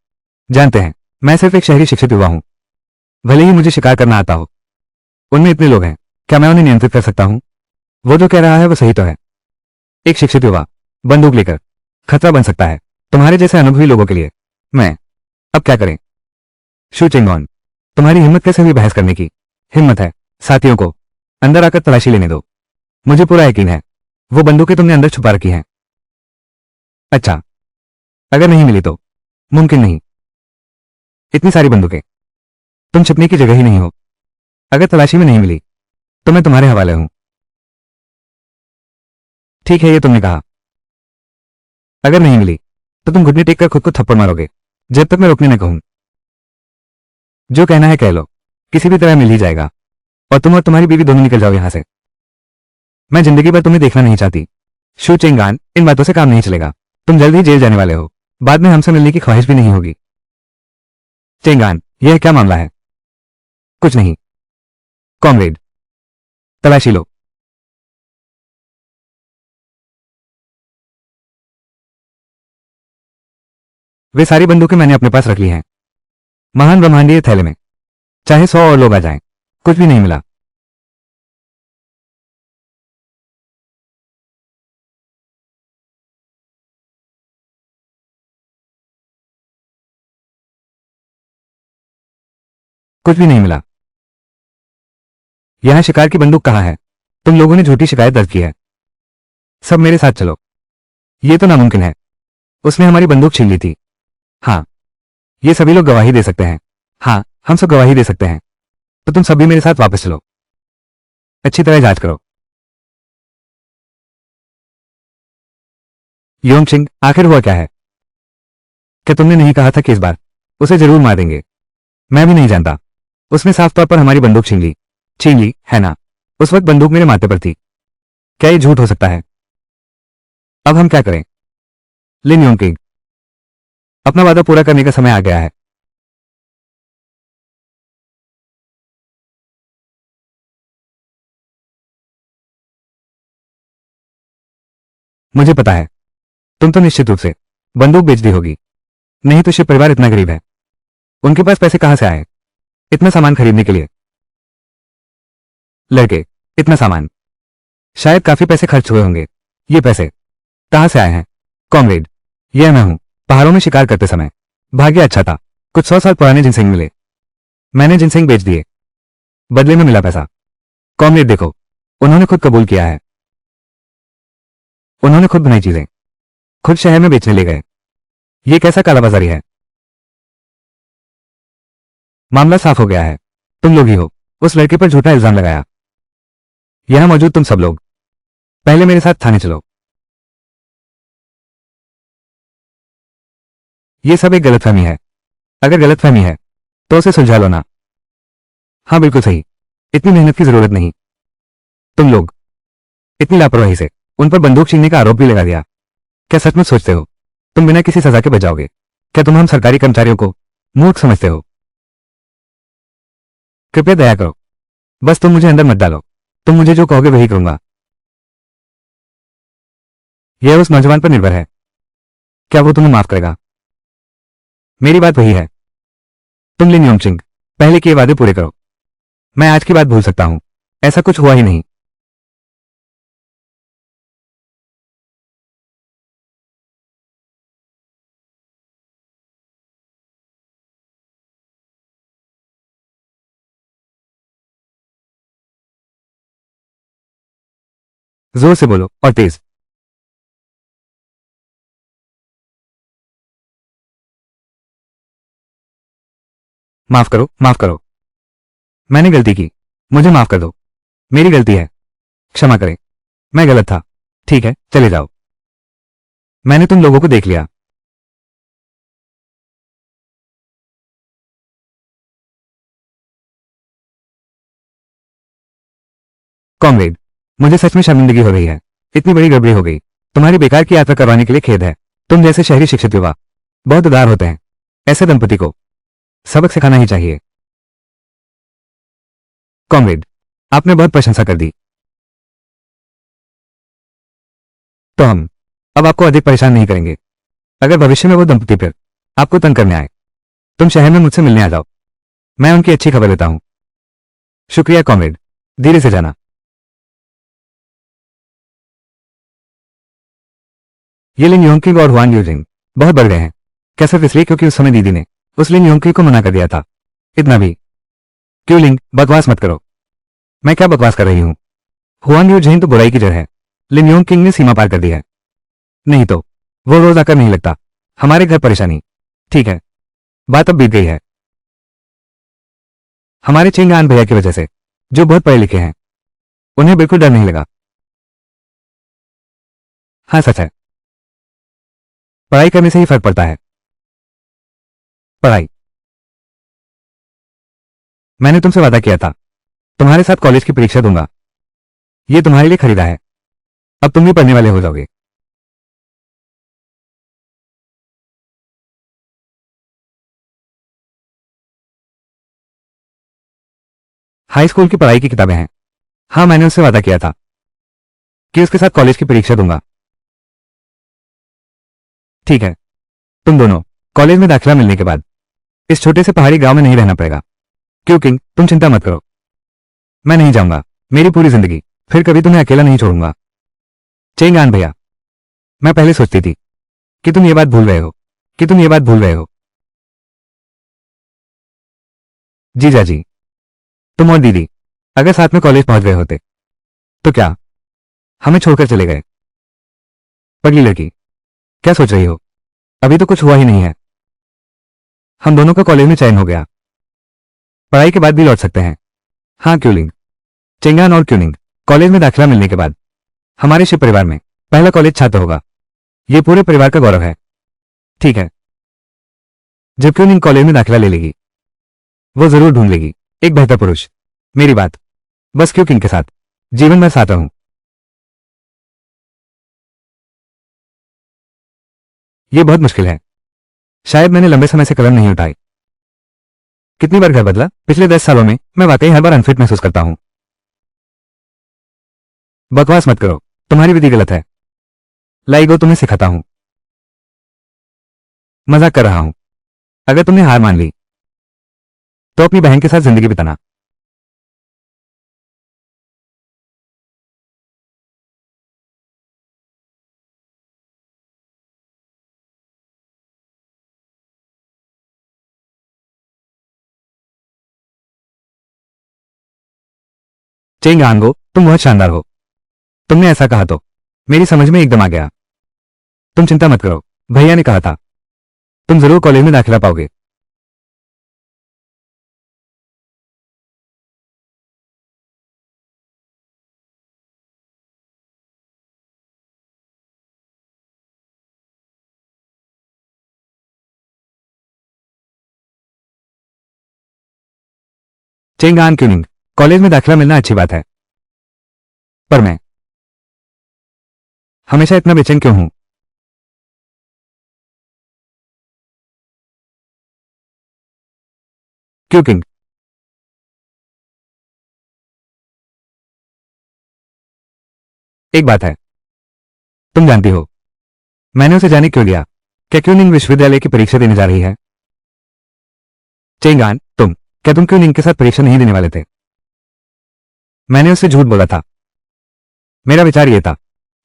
जानते हैं, मैं सिर्फ एक शहरी शिक्षित युवा हूं। भले ही मुझे शिकार करना आता हो, उनमें इतने लोग हैं, क्या मैं उन्हें नियंत्रित कर सकता हूं? वो जो कह रहा है वो सही तो है। एक शिक्षित युवा बंदूक लेकर खतरा बन सकता है तुम्हारे जैसे अनुभवी लोगों के लिए। मैं अब क्या करें? शू चेंगॉन, तुम्हारी हिम्मत कैसे हुई बहस करने की? हिम्मत है, साथियों को अंदर आकर तलाशी लेने दो। मुझे पूरा यकीन है वो बंदूकें तुमने अंदर छुपा रखी हैं। अच्छा, अगर नहीं मिली तो? मुमकिन नहीं, इतनी सारी बंदूकें, तुम छिपने की जगह ही नहीं हो। अगर तलाशी में नहीं मिली तो मैं तुम्हारे हवाले हूं। ठीक है, ये तुमने कहा। अगर नहीं मिली तो तुम घुटने टेक कर खुद को थप्पड़ मारोगे जब तक मैं रोकने न कहूं। जो कहना है कह लो, किसी भी तरह मिल ही जाएगा और तुम और तुम्हारी बीवी दोनों निकल जाओ यहां से। मैं जिंदगी भर तुम्हें देखना नहीं चाहती। शू चेंगान, इन बातों से काम नहीं चलेगा। तुम जल्द ही जेल जाने वाले हो, बाद में हमसे मिलने की ख्वाहिश भी नहीं होगी। चेंगान, यह क्या मामला है? कुछ नहीं कॉमरेड, तलाशी लो। वे सारी बंदूकें मैंने अपने पास रख ली हैं, महान ब्रह्मांडीय थैले में। चाहे 100 और लोग आ जाएं, कुछ भी नहीं मिला। कुछ भी नहीं मिला। यहां शिकार की बंदूक कहां है? तुम लोगों ने झूठी शिकायत दर्ज की है। सब मेरे साथ चलो। यह तो नामुमकिन है, उसने हमारी बंदूक छीन ली थी। हाँ, ये सभी लोग गवाही दे सकते हैं। हाँ, हम सब गवाही दे सकते हैं। तो तुम सब भी मेरे साथ वापस चलो, अच्छी तरह जांच करो। योंगचिंग, आखिर हुआ क्या है? क्या तुमने नहीं कहा था कि इस बार उसे जरूर मार देंगे? मैं भी नहीं जानता। उसने साफ तौर पर हमारी बंदूक छीन ली है ना? उस वक्त बंदूक मेरे माथे पर थी। क्या ये झूठ हो सकता है? अब हम क्या करें? लिन योंगकिंग, अपना वादा पूरा करने का समय आ गया है। मुझे पता है, तुम तो निश्चित रूप से बंदूक बेच दी होगी, नहीं तो शिव परिवार इतना गरीब है, उनके पास पैसे कहां से आए इतना सामान खरीदने के लिए? लड़के, इतना सामान, शायद काफी पैसे खर्च हुए होंगे। ये पैसे कहां से आए हैं? कॉमरेड, यह मैं हूं। पहाड़ों में शिकार करते समय भाग्य अच्छा था, कुछ 100 साल पुराने जिनसेंग मिले। मैंने जिनसेंग बेच दिए, बदले में मिला पैसा। कॉमरेड देखो, उन्होंने खुद कबूल किया है। उन्होंने खुद बनाई चीजें खुद शहर में बेचने ले गए। ये कैसा कालाबाजारी है? मामला साफ हो गया है, तुम लोग ही हो उस लड़के पर झूठा इल्जाम लगाया। यहां मौजूद तुम सब लोग पहले मेरे साथ थाने चलो। ये सब एक गलतफहमी है। अगर गलतफहमी है तो उसे सुलझा लो ना। हाँ बिल्कुल सही, इतनी मेहनत की जरूरत नहीं। तुम लोग इतनी लापरवाही से उन पर बंदूक छीनने का आरोप भी लगा दिया। क्या सचमुच सोचते हो तुम बिना किसी सजा के बच जाओगे? क्या तुम हम सरकारी कर्मचारियों को मूर्ख समझते हो? कृपया दया करो, बस तुम मुझे अंदर मत डालो। तुम मुझे जो कहोगे वही करूंगा। यह उस नौजवान पर निर्भर है, क्या वो तुम्हें माफ करेगा। मेरी बात वही है। तुम लिन योंगचिंग, पहले किए वादे पूरे करो। मैं आज की बात भूल सकता हूं, ऐसा कुछ हुआ ही नहीं। जोर से बोलो और तेज। माफ करो, मैंने गलती की, मुझे माफ कर दो। मेरी गलती है, क्षमा करें, मैं गलत था। ठीक है, चले जाओ। मैंने तुम लोगों को देख लिया। कॉमरेड, मुझे सच में शर्मिंदगी हो रही है। इतनी बड़ी गड़बड़ी हो गई। तुम्हारी बेकार की यात्रा करवाने के लिए खेद है। तुम जैसे शहरी शिक्षित युवा बहुत उदार होते हैं। ऐसे दंपति को सबक सिखाना ही चाहिए। कॉमरेड, आपने बहुत प्रशंसा कर दी, तो हम अब आपको अधिक परेशान नहीं करेंगे। अगर भविष्य में वो दंपति फिर आपको तंग करने आए, तुम शहर में मुझसे मिलने आ जाओ, मैं उनकी अच्छी खबर देता हूं। शुक्रिया कॉमरेड, धीरे से जाना। ये लिन योंगकिंग और हुआन यूजिंग बहुत बढ़ गए हैं। क्या सिर्फ इसलिए क्योंकि उस समय दीदी ने उस लिन योंगकिंग को मना कर दिया था? इतना भी? क्यों लिंग, बकवास मत करो। मैं क्या बकवास कर रही हूं? हुआन यूजिंग तो बुराई की जड़ है। लिन योंगकिंग ने सीमा पार कर दी है। नहीं तो वो रोज आकर नहीं लगता हमारे घर परेशानी। ठीक है, बात अब बीत गई है। हमारे चेंगान भैया की वजह से, जो बहुत पढ़े लिखे हैं, उन्हें बिल्कुल डर नहीं लगा। हाँ सच है, पढ़ाई करने से ही फर्क पड़ता है। पढ़ाई मैंने तुमसे वादा किया था, तुम्हारे साथ कॉलेज की परीक्षा दूंगा। ये तुम्हारे लिए खरीदा है। अब तुम भी पढ़ने वाले हो जाओगे। हाई स्कूल की पढ़ाई की किताबें हैं। हाँ, मैंने उससे वादा किया था कि उसके साथ कॉलेज की परीक्षा दूंगा। ठीक है, तुम दोनों कॉलेज में दाखिला मिलने के बाद इस छोटे से पहाड़ी गांव में नहीं रहना पड़ेगा। क्योंकि तुम चिंता मत करो, मैं नहीं जाऊंगा मेरी पूरी जिंदगी, फिर कभी तुम्हें अकेला नहीं छोड़ूंगा। चेंगान भैया, मैं पहले सोचती थी कि तुम ये बात भूल गए हो, कि तुम ये बात भूल गए हो। जीजा जी, तुम और दीदी अगर साथ में कॉलेज पहुंच गए होते तो क्या हमें छोड़कर चले गए? पगली लड़की, क्या सोच रही हो? अभी तो कुछ हुआ ही नहीं है। हम दोनों का कॉलेज में चयन हो गया, पढ़ाई के बाद भी लौट सकते हैं। हाँ क्यूलिंग, चेंगान और क्यूलिंग कॉलेज में दाखिला मिलने के बाद हमारे शिव परिवार में पहला कॉलेज छात्र होगा। ये पूरे परिवार का गौरव है। ठीक है, जब क्यूलिंग कॉलेज में दाखिला ले लेगी वो जरूर ढूंढ लेगी एक बेहतर पुरुष। मेरी बात बस क्यूकिंग के साथ जीवन भर साथ रहूं। ये बहुत मुश्किल है। शायद मैंने लंबे समय से कदम नहीं उठाई। कितनी बार घर बदला पिछले 10 सालों में, मैं वाकई हर बार अनफिट महसूस करता हूं। बकवास मत करो, तुम्हारी विधि गलत है। लाइगो, तुम्हें सिखाता हूं। मजाक कर रहा हूं। अगर तुमने हार मान ली तो अपनी बहन के साथ जिंदगी बिताना। चेंग आंगो, तुम बहुत शानदार हो। तुमने ऐसा कहा तो मेरी समझ में एकदम आ गया। तुम चिंता मत करो, भैया ने कहा था तुम जरूर कॉलेज में दाखिला पाओगे। चेंग आन क्यूनिंग, कॉलेज में दाखिला मिलना अच्छी बात है, पर मैं हमेशा इतना बेचैन क्यों हूं? क्यूकिंग, एक बात है, तुम जानती हो मैंने उसे जाने क्यों दिया? क्या क्यूनिंग विश्वविद्यालय की परीक्षा देने जा रही है? चेंगान, क्या तुम क्यूनिंग के साथ परीक्षा नहीं देने वाले थे? मैंने उससे झूठ बोला था। मेरा विचार यह था,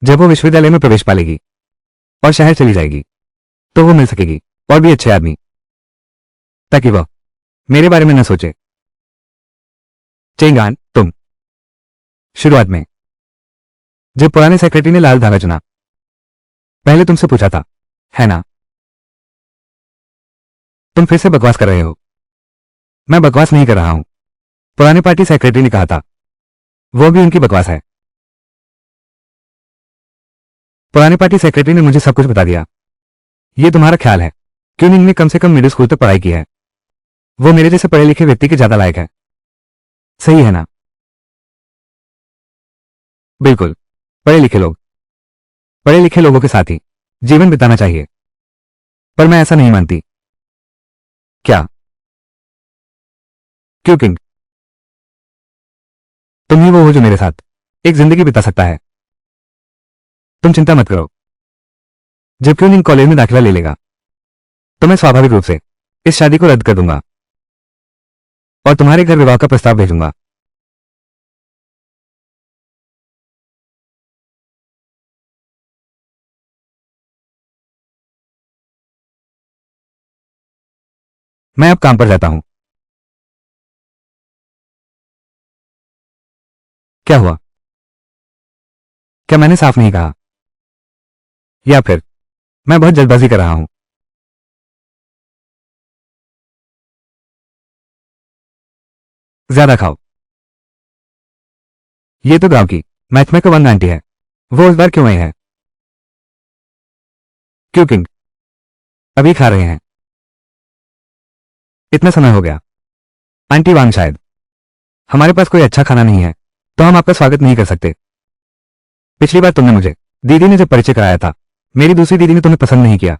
जब वो विश्वविद्यालय में प्रवेश पा लेगी और शहर चली जाएगी तो वो मिल सकेगी और भी अच्छे आदमी, ताकि वह मेरे बारे में न सोचे। चेंगान, शुरुआत में जब पुराने सेक्रेटरी ने लाल धागा चुना, पहले तुमसे पूछा था, है ना? तुम फिर से बकवास कर रहे हो। मैं बकवास नहीं कर रहा हूं। पुराने पार्टी सेक्रेटरी ने कहा था, वो भी उनकी बकवास है। पुराने पार्टी सेक्रेटरी ने मुझे सब कुछ बता दिया। ये तुम्हारा ख्याल है क्यूनिंग ने कम से कम मिडिल स्कूल तक पढ़ाई की है। वो मेरे जैसे पढ़े लिखे व्यक्ति के ज्यादा लायक है। सही है ना? बिल्कुल, पढ़े लिखे लोगों के साथ ही जीवन बिताना चाहिए। पर मैं ऐसा नहीं मानती। क्या? क्यूकिंग, तुम ही वो हो जो मेरे साथ एक जिंदगी बिता सकता है। तुम चिंता मत करो, जब क्यूनिंग कॉलेज में दाखिला ले लेगा तो मैं स्वाभाविक रूप से इस शादी को रद्द कर दूंगा और तुम्हारे घर विवाह का प्रस्ताव भेजूंगा। मैं अब काम पर जाता हूं। क्या हुआ? क्या मैंने साफ नहीं कहा? या फिर मैं बहुत जल्दबाजी कर रहा हूं? ज्यादा खाओ। ये तो गांव की मैथमे का 190 है। वो इस बार क्यों आई है? क्यूकिंग, अभी खा रहे हैं। इतना समय हो गया। आंटी वांग शायद हमारे पास कोई अच्छा खाना नहीं है, तो हम आपका स्वागत नहीं कर सकते। पिछली बार तुमने मुझे दीदी ने जब परिचय कराया था, मेरी दूसरी दीदी ने तुम्हें पसंद नहीं किया।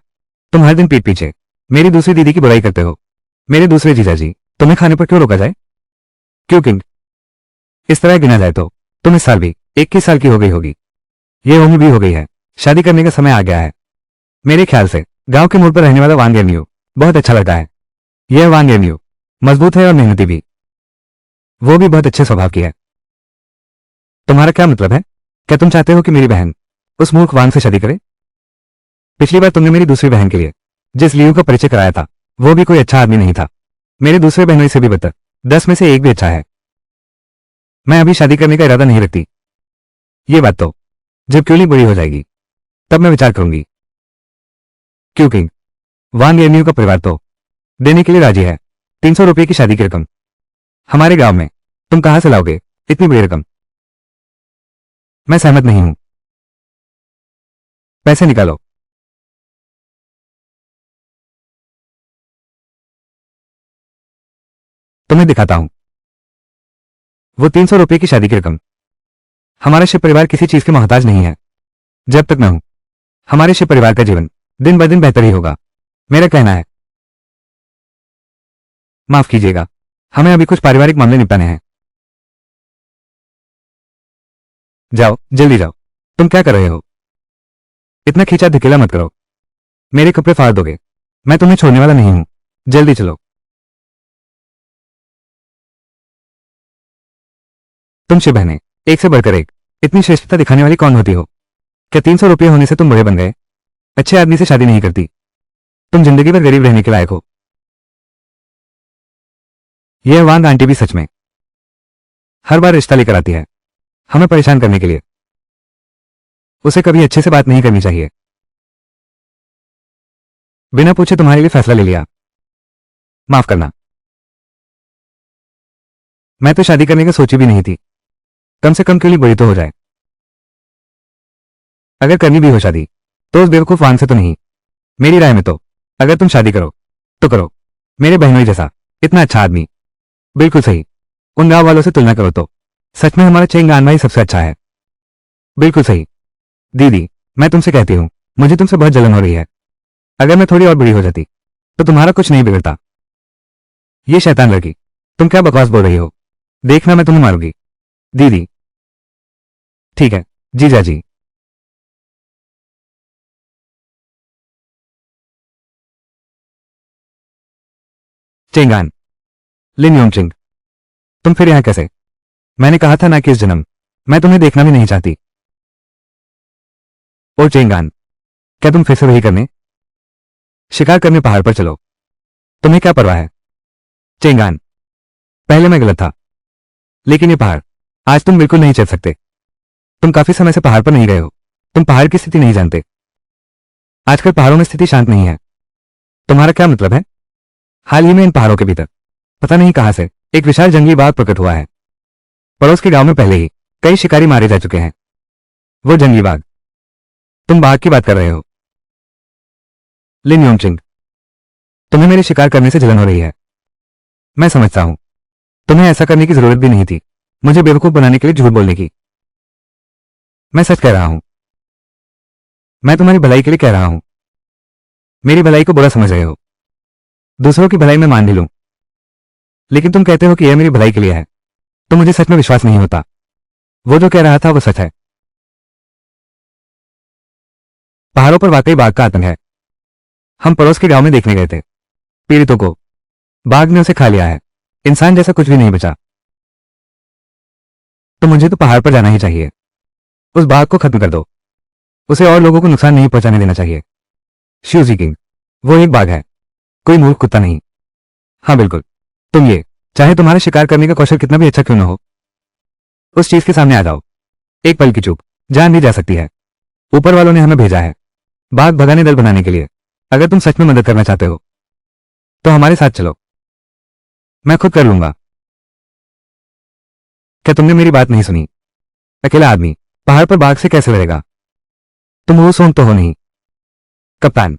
तुम हर दिन पीठ पीछे मेरी दूसरी दीदी की बुराई करते हो। मेरे दूसरे जीजा जी, तुम्हें खाने पर क्यों रोका जाए? क्यों किंग? इस तरह गिना जाए तो तुम इस साल भी 21 साल की हो गई होगी। ये उम्र भी हो गई है, शादी करने का समय आ गया है। मेरे ख्याल से गांव के मोड़ पर रहने वाला वांग एवेन्यू बहुत अच्छा लगता है। यह वांग एवेन्यू मजबूत है और मेहनती भी। वो भी बहुत अच्छे स्वभाव की है। तुम्हारा क्या मतलब है? क्या तुम चाहते हो कि मेरी बहन उस मूर्ख वांग से शादी करे? पिछली बार तुमने मेरी दूसरी बहन के लिए जिस लियू का परिचय कराया था, वो भी कोई अच्छा आदमी नहीं था। मेरे दूसरे बहनों से भी बदतर 10 में से एक भी अच्छा है। मैं अभी शादी करने का इरादा नहीं रखती। ये बात तो जब क्योली बुरी हो जाएगी तब मैं विचार करूंगी। क्यों किंग? वांग एवेन्यू का परिवार तो देने के लिए राजी है। 300 रुपये की शादी की रकम हमारे गांव में तुम कहां से लाओगे इतनी बड़ी रकम? मैं सहमत नहीं हूं। पैसे निकालो। तुम्हें दिखाता हूं वो 300 रुपये की शादी की रकम। हमारा शिव परिवार किसी चीज के मोहताज नहीं है। जब तक मैं हूं, हमारे शिव परिवार का जीवन दिन ब दिन बेहतर ही होगा, मेरा कहना है। माफ कीजिएगा, हमें अभी कुछ पारिवारिक मामले निपटाने हैं। जाओ, जल्दी जाओ। तुम क्या कर रहे हो? इतना खींचा धकेला मत करो, मेरे कपड़े फाड़ दोगे। मैं तुम्हें छोड़ने वाला नहीं हूं, जल्दी चलो। तुम शिव बहने एक से बढ़कर एक, इतनी श्रेष्ठता दिखाने वाली कौन होती हो? क्या 300 रुपये होने से तुम बड़े बन गए? अच्छे आदमी से शादी नहीं करती। तुम जिंदगी भर गरीब रहने के लायक हो। यह वांग आंटी भी सच में हर बार रिश्ता लेकर आती है, हमें परेशान करने के लिए। उसे कभी अच्छे से बात नहीं करनी चाहिए। बिना पूछे तुम्हारे लिए फैसला ले लिया। माफ करना, मैं तो शादी करने की सोची भी नहीं थी। कम से कम क्यों नहीं बुरी तो हो जाए। अगर करनी भी हो शादी तो उस बेवकूफ वांग से तो नहीं। मेरी राय में तो अगर तुम शादी करो तो करो मेरे बहनोई जैसा इतना अच्छा आदमी। बिल्कुल सही। उन गांव वालों से तुलना करो तो सच में हमारा चेंगान भाई सबसे अच्छा है। बिल्कुल सही। दीदी, मैं तुमसे कहती हूँ, मुझे तुमसे बहुत जलन हो रही है। अगर मैं थोड़ी और बुरी हो जाती तो तुम्हारा कुछ नहीं बिगड़ता। ये शैतान लड़की, तुम क्या बकवास बोल रही हो? देखना मैं तुम्हें मारूंगी। दीदी। ठीक है जीजा जी। चेंगान, लिन योंगचिंग, तुम फिर यहां कैसे? मैंने कहा था ना कि इस जन्म मैं तुम्हें देखना भी नहीं चाहती। ओ चेंगान, क्या तुम फिर से वही करने शिकार करने पहाड़ पर चलो? तुम्हें क्या परवाह है? चेंगान, पहले मैं गलत था, लेकिन ये पहाड़ आज तुम बिल्कुल नहीं चल सकते। तुम काफी समय से पहाड़ पर नहीं गए हो, तुम पहाड़ की स्थिति नहीं जानते। आजकल पहाड़ों में स्थिति शांत नहीं है। तुम्हारा क्या मतलब है? हाल ही में इन पहाड़ों के भीतर पता नहीं कहां से एक विशाल जंगली बाघ प्रकट हुआ है। पड़ोस के गांव में पहले ही कई शिकारी मारे जा चुके हैं। वो जंगली बाघ, तुम बाघ की बात कर रहे हो? लिन योंगचिंग, तुम्हें मेरे शिकार करने से जलन हो रही है। मैं समझता हूं, तुम्हें ऐसा करने की जरूरत भी नहीं थी, मुझे बेवकूफ बनाने के लिए झूठ बोलने की। मैं सच कह रहा हूं, मैं तुम्हारी भलाई के लिए कह रहा हूं। मेरी भलाई को बुरा समझ रहे हो। दूसरों की भलाई में मान भी लूं, लेकिन तुम कहते हो कि यह मेरी भलाई के लिए है, तो मुझे सच में विश्वास नहीं होता। वो जो कह रहा था वो सच है। पहाड़ों पर वाकई बाघ का आतंक है। हम पड़ोस के गांव में देखने गए थे, पीड़ितों को बाघ ने उसे खा लिया है। इंसान जैसा कुछ भी नहीं बचा। तो मुझे तो पहाड़ पर जाना ही चाहिए। उस बाघ को खत्म कर दो, उसे और लोगों को नुकसान नहीं पहुंचाने देना चाहिए। शिवजी किंग, वो एक बाघ है, कोई मूर्ख कुत्ता नहीं। हाँ बिल्कुल, तुम ये चाहे तुम्हारा शिकार करने का कौशल कितना भी अच्छा क्यों न हो, उस चीज के सामने आ जाओ। एक पल की चूक जान दी जा सकती है। ऊपर वालों ने हमें भेजा है बाघ भगाने दल बनाने के लिए। अगर तुम सच में मदद करना चाहते हो तो हमारे साथ चलो, मैं खुद कर लूंगा। क्या तुमने मेरी बात नहीं सुनी? अकेला आदमी पहाड़ पर बाघ से कैसे लड़ेगा? तुम वो सोन तो हो नहीं। कप्तान,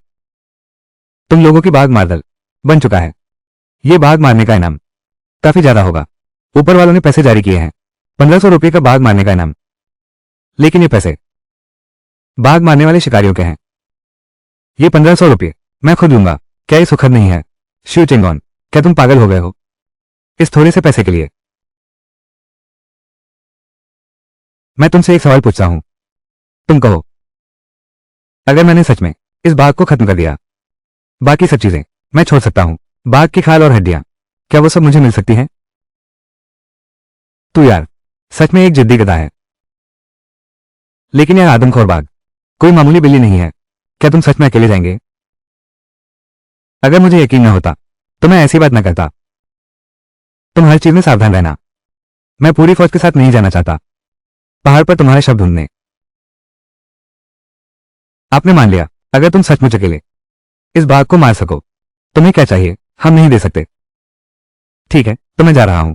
तुम लोगों की बाघ मार दल बन चुका है। ये बाघ मारने का इनाम काफी ज्यादा होगा। ऊपर वालों ने पैसे जारी किए हैं, 1500 रुपये का बाघ मारने का इनाम। लेकिन ये पैसे बाघ मारने वाले शिकारियों के हैं। ये 1500 रुपये मैं खुद लूंगा। क्या ये सुखद नहीं है? शिव चेंगॉन, क्या तुम पागल हो गए हो इस थोड़े से पैसे के लिए? मैं तुमसे एक सवाल पूछता हूं, तुम कहो। अगर मैंने सच में इस बाघ को खत्म कर दिया, बाकी सब चीजें मैं छोड़ सकता हूं। बाघ की खाल और हड्डियां, क्या वो सब मुझे मिल सकती हैं? तू यार सच में एक जिद्दी गधा है। लेकिन यह आदमखोर बाघ कोई मामूली बिल्ली नहीं है। क्या तुम सच में अकेले जाएंगे? अगर मुझे यकीन न होता तो मैं ऐसी बात न करता। तुम हर चीज में सावधान रहना। मैं पूरी फौज के साथ नहीं जाना चाहता पहाड़ पर तुम्हारे शव ढूंढने। आपने मान लिया, अगर तुम सचमुच अकेले इस बाघ को मार सको, तुम्हें क्या चाहिए हम नहीं दे सकते। ठीक है, तो मैं जा रहा हूं।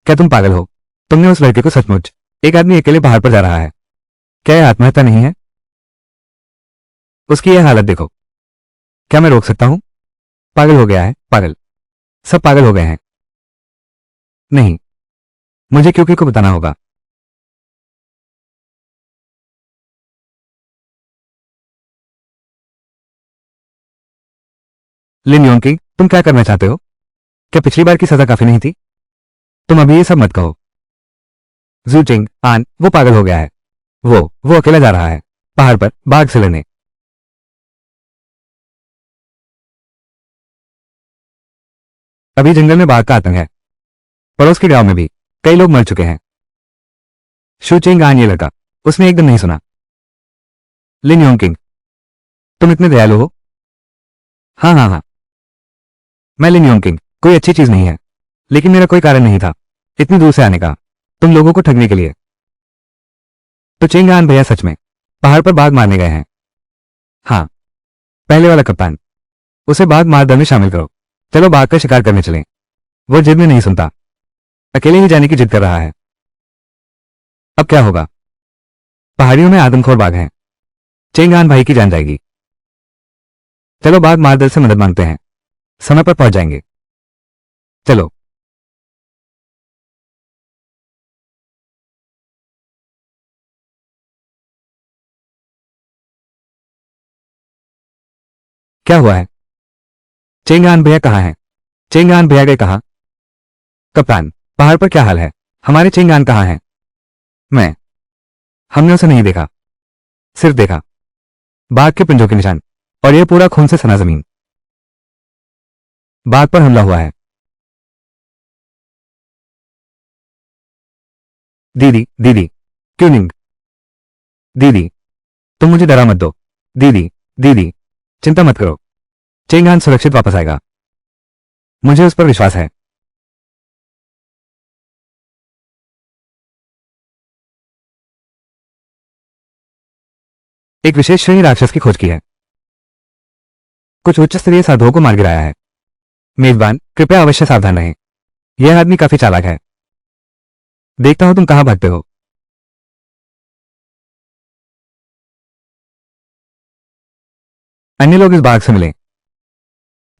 क्या तुम पागल हो? तुमने उस लड़के को सचमुच एक आदमी अकेले पहाड़ पर जा रहा है, क्या यह आत्महत्या नहीं है? उसकी यह हालत देखो। क्या मैं रोक सकता हूं? पागल हो गया है, पागल। सब पागल हो गए हैं। नहीं, मुझे क्योंकि को बताना होगा। लिन योंगकिंग, तुम क्या करना चाहते हो? क्या पिछली बार की सजा काफी नहीं थी? तुम अभी ये सब मत कहो। जू चिंग आन, वो पागल हो गया है। वो अकेला जा रहा है पहाड़ पर बाघ से लड़ने। अभी जंगल में बाघ का आतंक है। पड़ोस के गांव में भी कई लोग मर चुके हैं। शू चिंग आन, ये लड़का, उसने एकदम नहीं सुना। लिन योंगकिंग, तुम इतने दयालु हो। हाँ हाँ हाँ, मैं लिन योंगकिंग, कोई अच्छी चीज नहीं है, लेकिन मेरा कोई कारण नहीं था इतनी दूर से आने का तुम लोगों को ठगने के लिए। तो चिंग आन भैया सच में पहाड़ पर बाघ मारने गए हैं? हाँ, पहले वाला कप्तान, उसे बाघ मार दल में शामिल करो। चलो बाघ का शिकार करने चलें। वो जिद में नहीं सुनता, अकेले ही जाने की जिद कर रहा है। अब क्या होगा? पहाड़ियों में आदमखोर बाघ हैं, चेंगान भाई की जान जाएगी। चलो बाघ मार दल से मदद मांगते हैं, समय पर पहुंच जाएंगे। चलो। क्या हुआ है? चेंगान भैया कहाँ हैं? चेंगान भैया गए कहाँ? कप्तान, पहाड़ पर क्या हाल है? हमारे चेंगान कहाँ हैं? मैं हमने उसे नहीं देखा, सिर्फ देखा बाघ के पिंजों के निशान और यह पूरा खून से सना जमीन। बाघ पर हमला हुआ है। दीदी दीदी, क्यूनिंग दीदी, तुम मुझे डरा मत दो। दीदी दीदी, चिंता मत करो, चेंगान सुरक्षित वापस आएगा, मुझे उस पर विश्वास है। एक विशेष श्रेणी राक्षस की खोज की है, कुछ उच्च स्तरीय साधुओं को मार गिराया है। मेजबान, कृपया अवश्य सावधान रहें, यह आदमी काफी चालाक है। देखता हूं तुम कहां भागते हो। अन्य लोग इस बाघ से मिले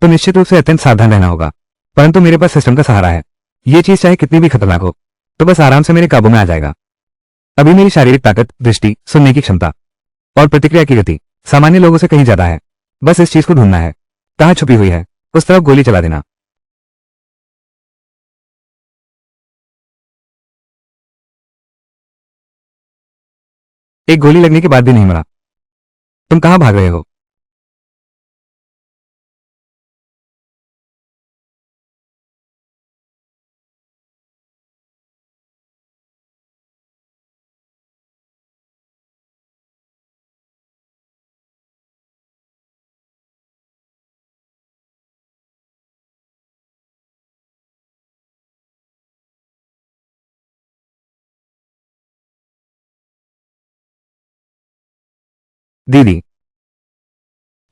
तो निश्चित रूप से अत्यंत सावधान रहना होगा, परंतु मेरे पास सिस्टम का सहारा है। यह चीज चाहे कितनी भी खतरनाक हो तो बस आराम से मेरे काबू में आ जाएगा। अभी मेरी शारीरिक ताकत, दृष्टि, सुनने की क्षमता और प्रतिक्रिया की गति सामान्य लोगों से कहीं ज्यादा है। बस इस चीज को ढूंढना है, कहां छुपी हुई है, उस तरफ गोली चला देना। एक गोली लगने के बाद भी नहीं मरा। तुम कहां भाग रहे हो? दीदी,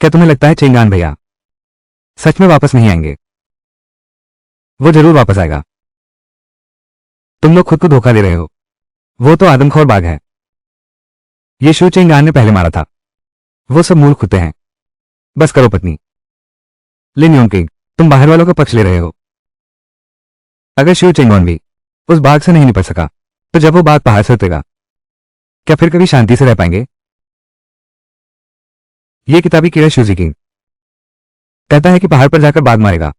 क्या तुम्हें लगता है चेंगान भैया सच में वापस नहीं आएंगे? वो जरूर वापस आएगा। तुम लोग खुद को धोखा दे रहे हो, वो तो आदमखोर बाघ है। ये शू चेंगान ने पहले मारा था। वो सब मूर्ख होते हैं। बस करो पत्नी। लिन योंगकिंग, तुम बाहर वालों का पक्ष ले रहे हो। अगर शिव चेंगोन भी उस बाघ से नहीं निपट सका, तो जब वो बाघ पहाड़ से उतरेगा, क्या फिर कभी शांति से रह पाएंगे? ये किताबी कीड़ा शिवजी किंग कहता है कि पहाड़ पर जाकर बाघ मारेगा।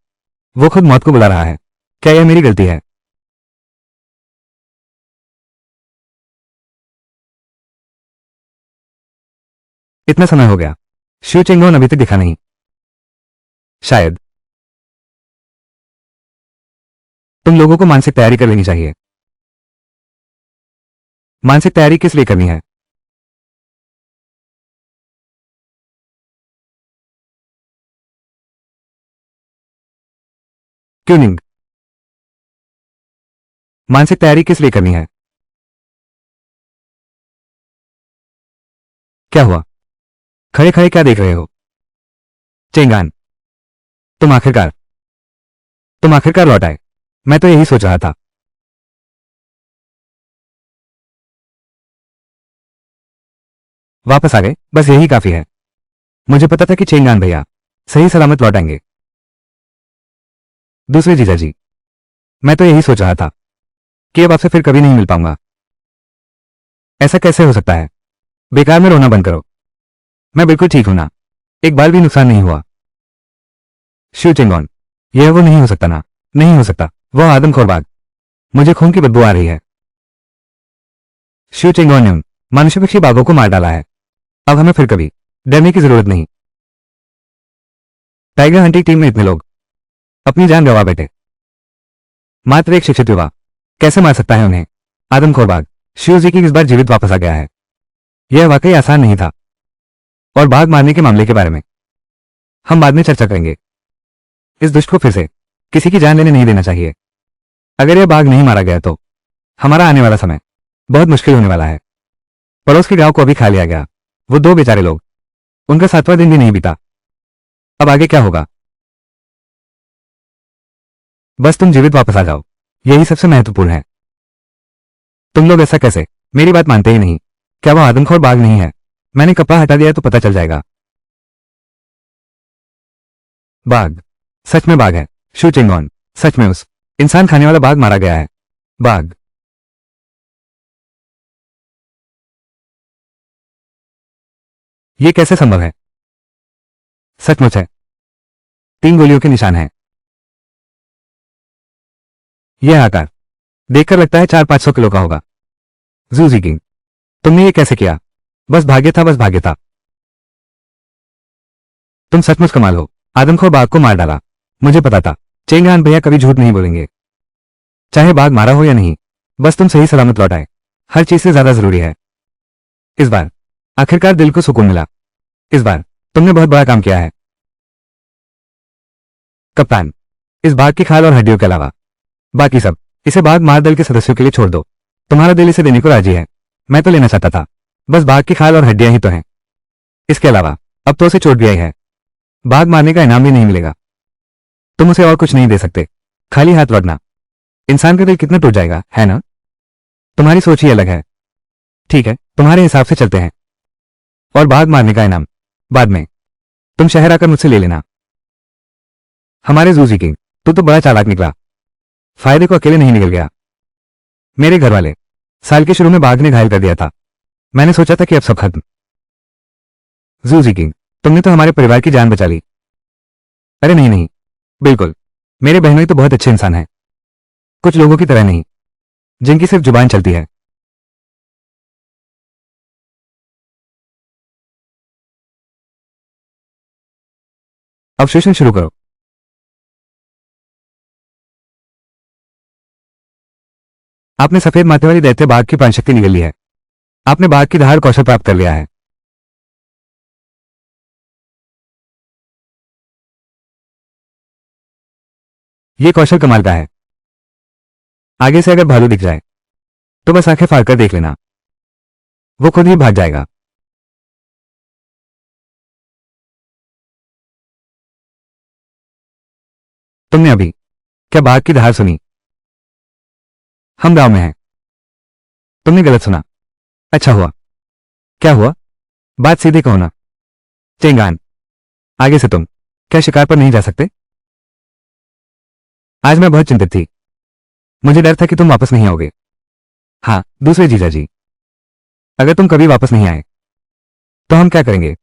वो खुद मौत को बुला रहा है। क्या यह मेरी गलती है? इतना समय हो गया, शिव चेंगोन अभी तक दिखा नहीं। शायद तुम लोगों को मानसिक तैयारी कर लेनी चाहिए। मानसिक तैयारी किस लिए करनी है? ट्यूनिंग। मानसिक तैयारी किस लिए करनी है? क्या हुआ? खड़े खड़े क्या देख रहे हो? चेंगान, तुम आखिरकार तुम आखिरकार लौट आए। मैं तो यही सोच रहा था। वापस आ गए, बस यही काफी है। मुझे पता था कि चेंगान भैया सही सलामत लौट आएंगे। दूसरे जीजा जी, मैं तो यही सोच रहा था कि अब आपसे फिर कभी नहीं मिल पाऊंगा। ऐसा कैसे हो सकता है? बेकार में रोना बंद करो। मैं बिल्कुल ठीक हूं ना, एक बार भी नुकसान नहीं हुआ। शिव चेंगोन, यह वो नहीं हो सकता ना, नहीं हो सकता। वो आदमखोर बाघ, मुझे खून की बदबू आ रही है। शिव चेंगोन ने उन मानुषपक्षी बाघों को मार डाला है। अब हमें फिर कभी डरने की जरूरत नहीं। टाइगर हंटिंग टीम में इतने लोग अपनी जान गंवा बैठे, मात्र एक शिक्षित युवा कैसे मार सकता है उन्हें? आदमखोर बाघ शिव जी की इस बार जीवित वापस आ गया है। यह वाकई आसान नहीं था। और बाघ मारने के मामले के बारे में हम बाद में चर्चा करेंगे। इस दुष्ट को फिर से किसी की जान लेने नहीं देना चाहिए। अगर यह बाघ नहीं मारा गया तो हमारा आने वाला समय बहुत मुश्किल होने वाला है। पड़ोस के गांव को अभी खा लिया गया। वो दो बेचारे लोग, उनका 7वां दिन भी नहीं बीता। अब आगे क्या होगा? बस तुम जीवित वापस आ जाओ, यही सबसे महत्वपूर्ण है। तुम लोग ऐसा कैसे मेरी बात मानते ही नहीं? क्या वो आदमखोर बाघ नहीं है? मैंने कपड़ा हटा दिया तो पता चल जाएगा। बाघ, सच में बाघ है। शू चेंगोन, सच में उस इंसान खाने वाला बाघ मारा गया है। बाघ, ये कैसे संभव है? सचमुच है, 3 गोलियों के निशान हैं। यह आकार देखकर लगता है 400-500 किलो का होगा। जूजी किंग, तुमने ये कैसे किया? बस भाग्य था, बस भाग्य था। तुम सचमुच कमाल हो। आदमखोर बाघ को मार डाला। मुझे पता था चेंगान भैया कभी झूठ नहीं बोलेंगे, चाहे बाघ मारा हो या नहीं। बस तुम सही सलामत लौट आए, हर चीज से ज्यादा जरूरी है। इस बार आखिरकार दिल को सुकून मिला। इस बार तुमने बहुत बड़ा काम किया है कप्तान। इस बाघ की खाल और हड्डियों के अलावा बाकी सब इसे बाघ मार दल के सदस्यों के लिए छोड़ दो। तुम्हारा दिल इसे देने को राजी है। मैं तो लेना चाहता था, बस बाघ की खाल और हड्डियां ही तो हैं। इसके अलावा अब तो उसे चोट भी आई है। बाघ मारने का इनाम भी नहीं मिलेगा। तुम उसे और कुछ नहीं दे सकते, खाली हाथ लौटना। इंसान का दिल कितना टूट जाएगा, है ना? तुम्हारी सोच ही अलग है। ठीक है, तुम्हारे हिसाब से चलते हैं। और बाघ मारने का इनाम बाद में तुम शहर आकर मुझसे ले लेना। हमारे जूजी किंग, तू तो बड़ा चालाक निकला। फायदे को अकेले नहीं निकल गया। मेरे घर वाले साल के शुरू में बाघ ने घायल कर दिया था। मैंने सोचा था कि अब सब खत्म। जूजी किंग, तुमने तो हमारे परिवार की जान बचा ली। अरे नहीं नहीं, बिल्कुल। मेरे बहनोई तो बहुत अच्छे इंसान हैं, कुछ लोगों की तरह नहीं जिनकी सिर्फ जुबान चलती है। अब सेशन शुरू करो। आपने सफेद माथे वाली दैत्य बाघ की प्राण शक्ति निगल ली है। आपने बाघ की धार कौशल प्राप्त कर लिया है। ये कौशल कमाल का है। आगे से अगर भालू दिख जाए तो बस आंखें फाड़ कर देख लेना, वो खुद ही भाग जाएगा। तुमने अभी क्या बाघ की धार सुनी? हम गांव में हैं। तुमने गलत सुना। अच्छा हुआ। क्या हुआ? बात सीधे कहो ना। चेंगान, आगे से तुम क्या शिकार पर नहीं जा सकते? आज मैं बहुत चिंतित थी। मुझे डर था कि तुम वापस नहीं आओगे। हाँ, दूसरे जीजा जी, अगर तुम कभी वापस नहीं आए तो हम क्या करेंगे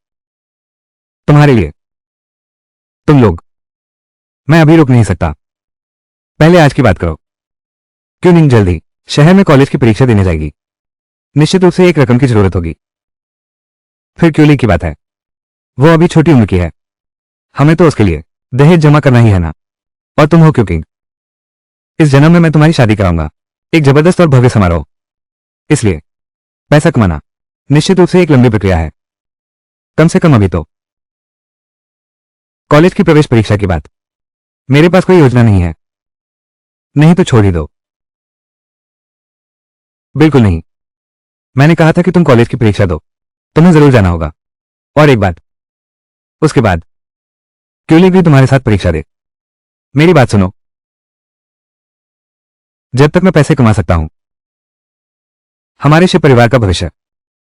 तुम्हारे लिए? तुम लोग, मैं अभी रुक नहीं सकता। पहले आज की बात करो। क्यों नहीं जल्दी? शहर में कॉलेज की परीक्षा देने जाएगी, निश्चित रूप से एक रकम की जरूरत होगी। फिर क्यों ली की बात है? वो अभी छोटी उम्र की है, हमें तो उसके लिए दहेज जमा करना ही है ना। और तुम हो क्यों किंग? इस जन्म में मैं तुम्हारी शादी कराऊंगा, एक जबरदस्त और भव्य समारोह। इसलिए पैसा कमाना निश्चित रूप से एक लंबी प्रक्रिया है, कम से कम अभी तो। कॉलेज की प्रवेश परीक्षा की बात, मेरे पास कोई योजना नहीं है। नहीं तो छोड़ ही दो। बिल्कुल नहीं, मैंने कहा था कि तुम कॉलेज की परीक्षा दो, तुम्हें जरूर जाना होगा। और एक बात, उसके बाद क्यूली भी तुम्हारे साथ परीक्षा दे। मेरी बात सुनो, जब तक मैं पैसे कमा सकता हूं, हमारे शिव परिवार का भविष्य,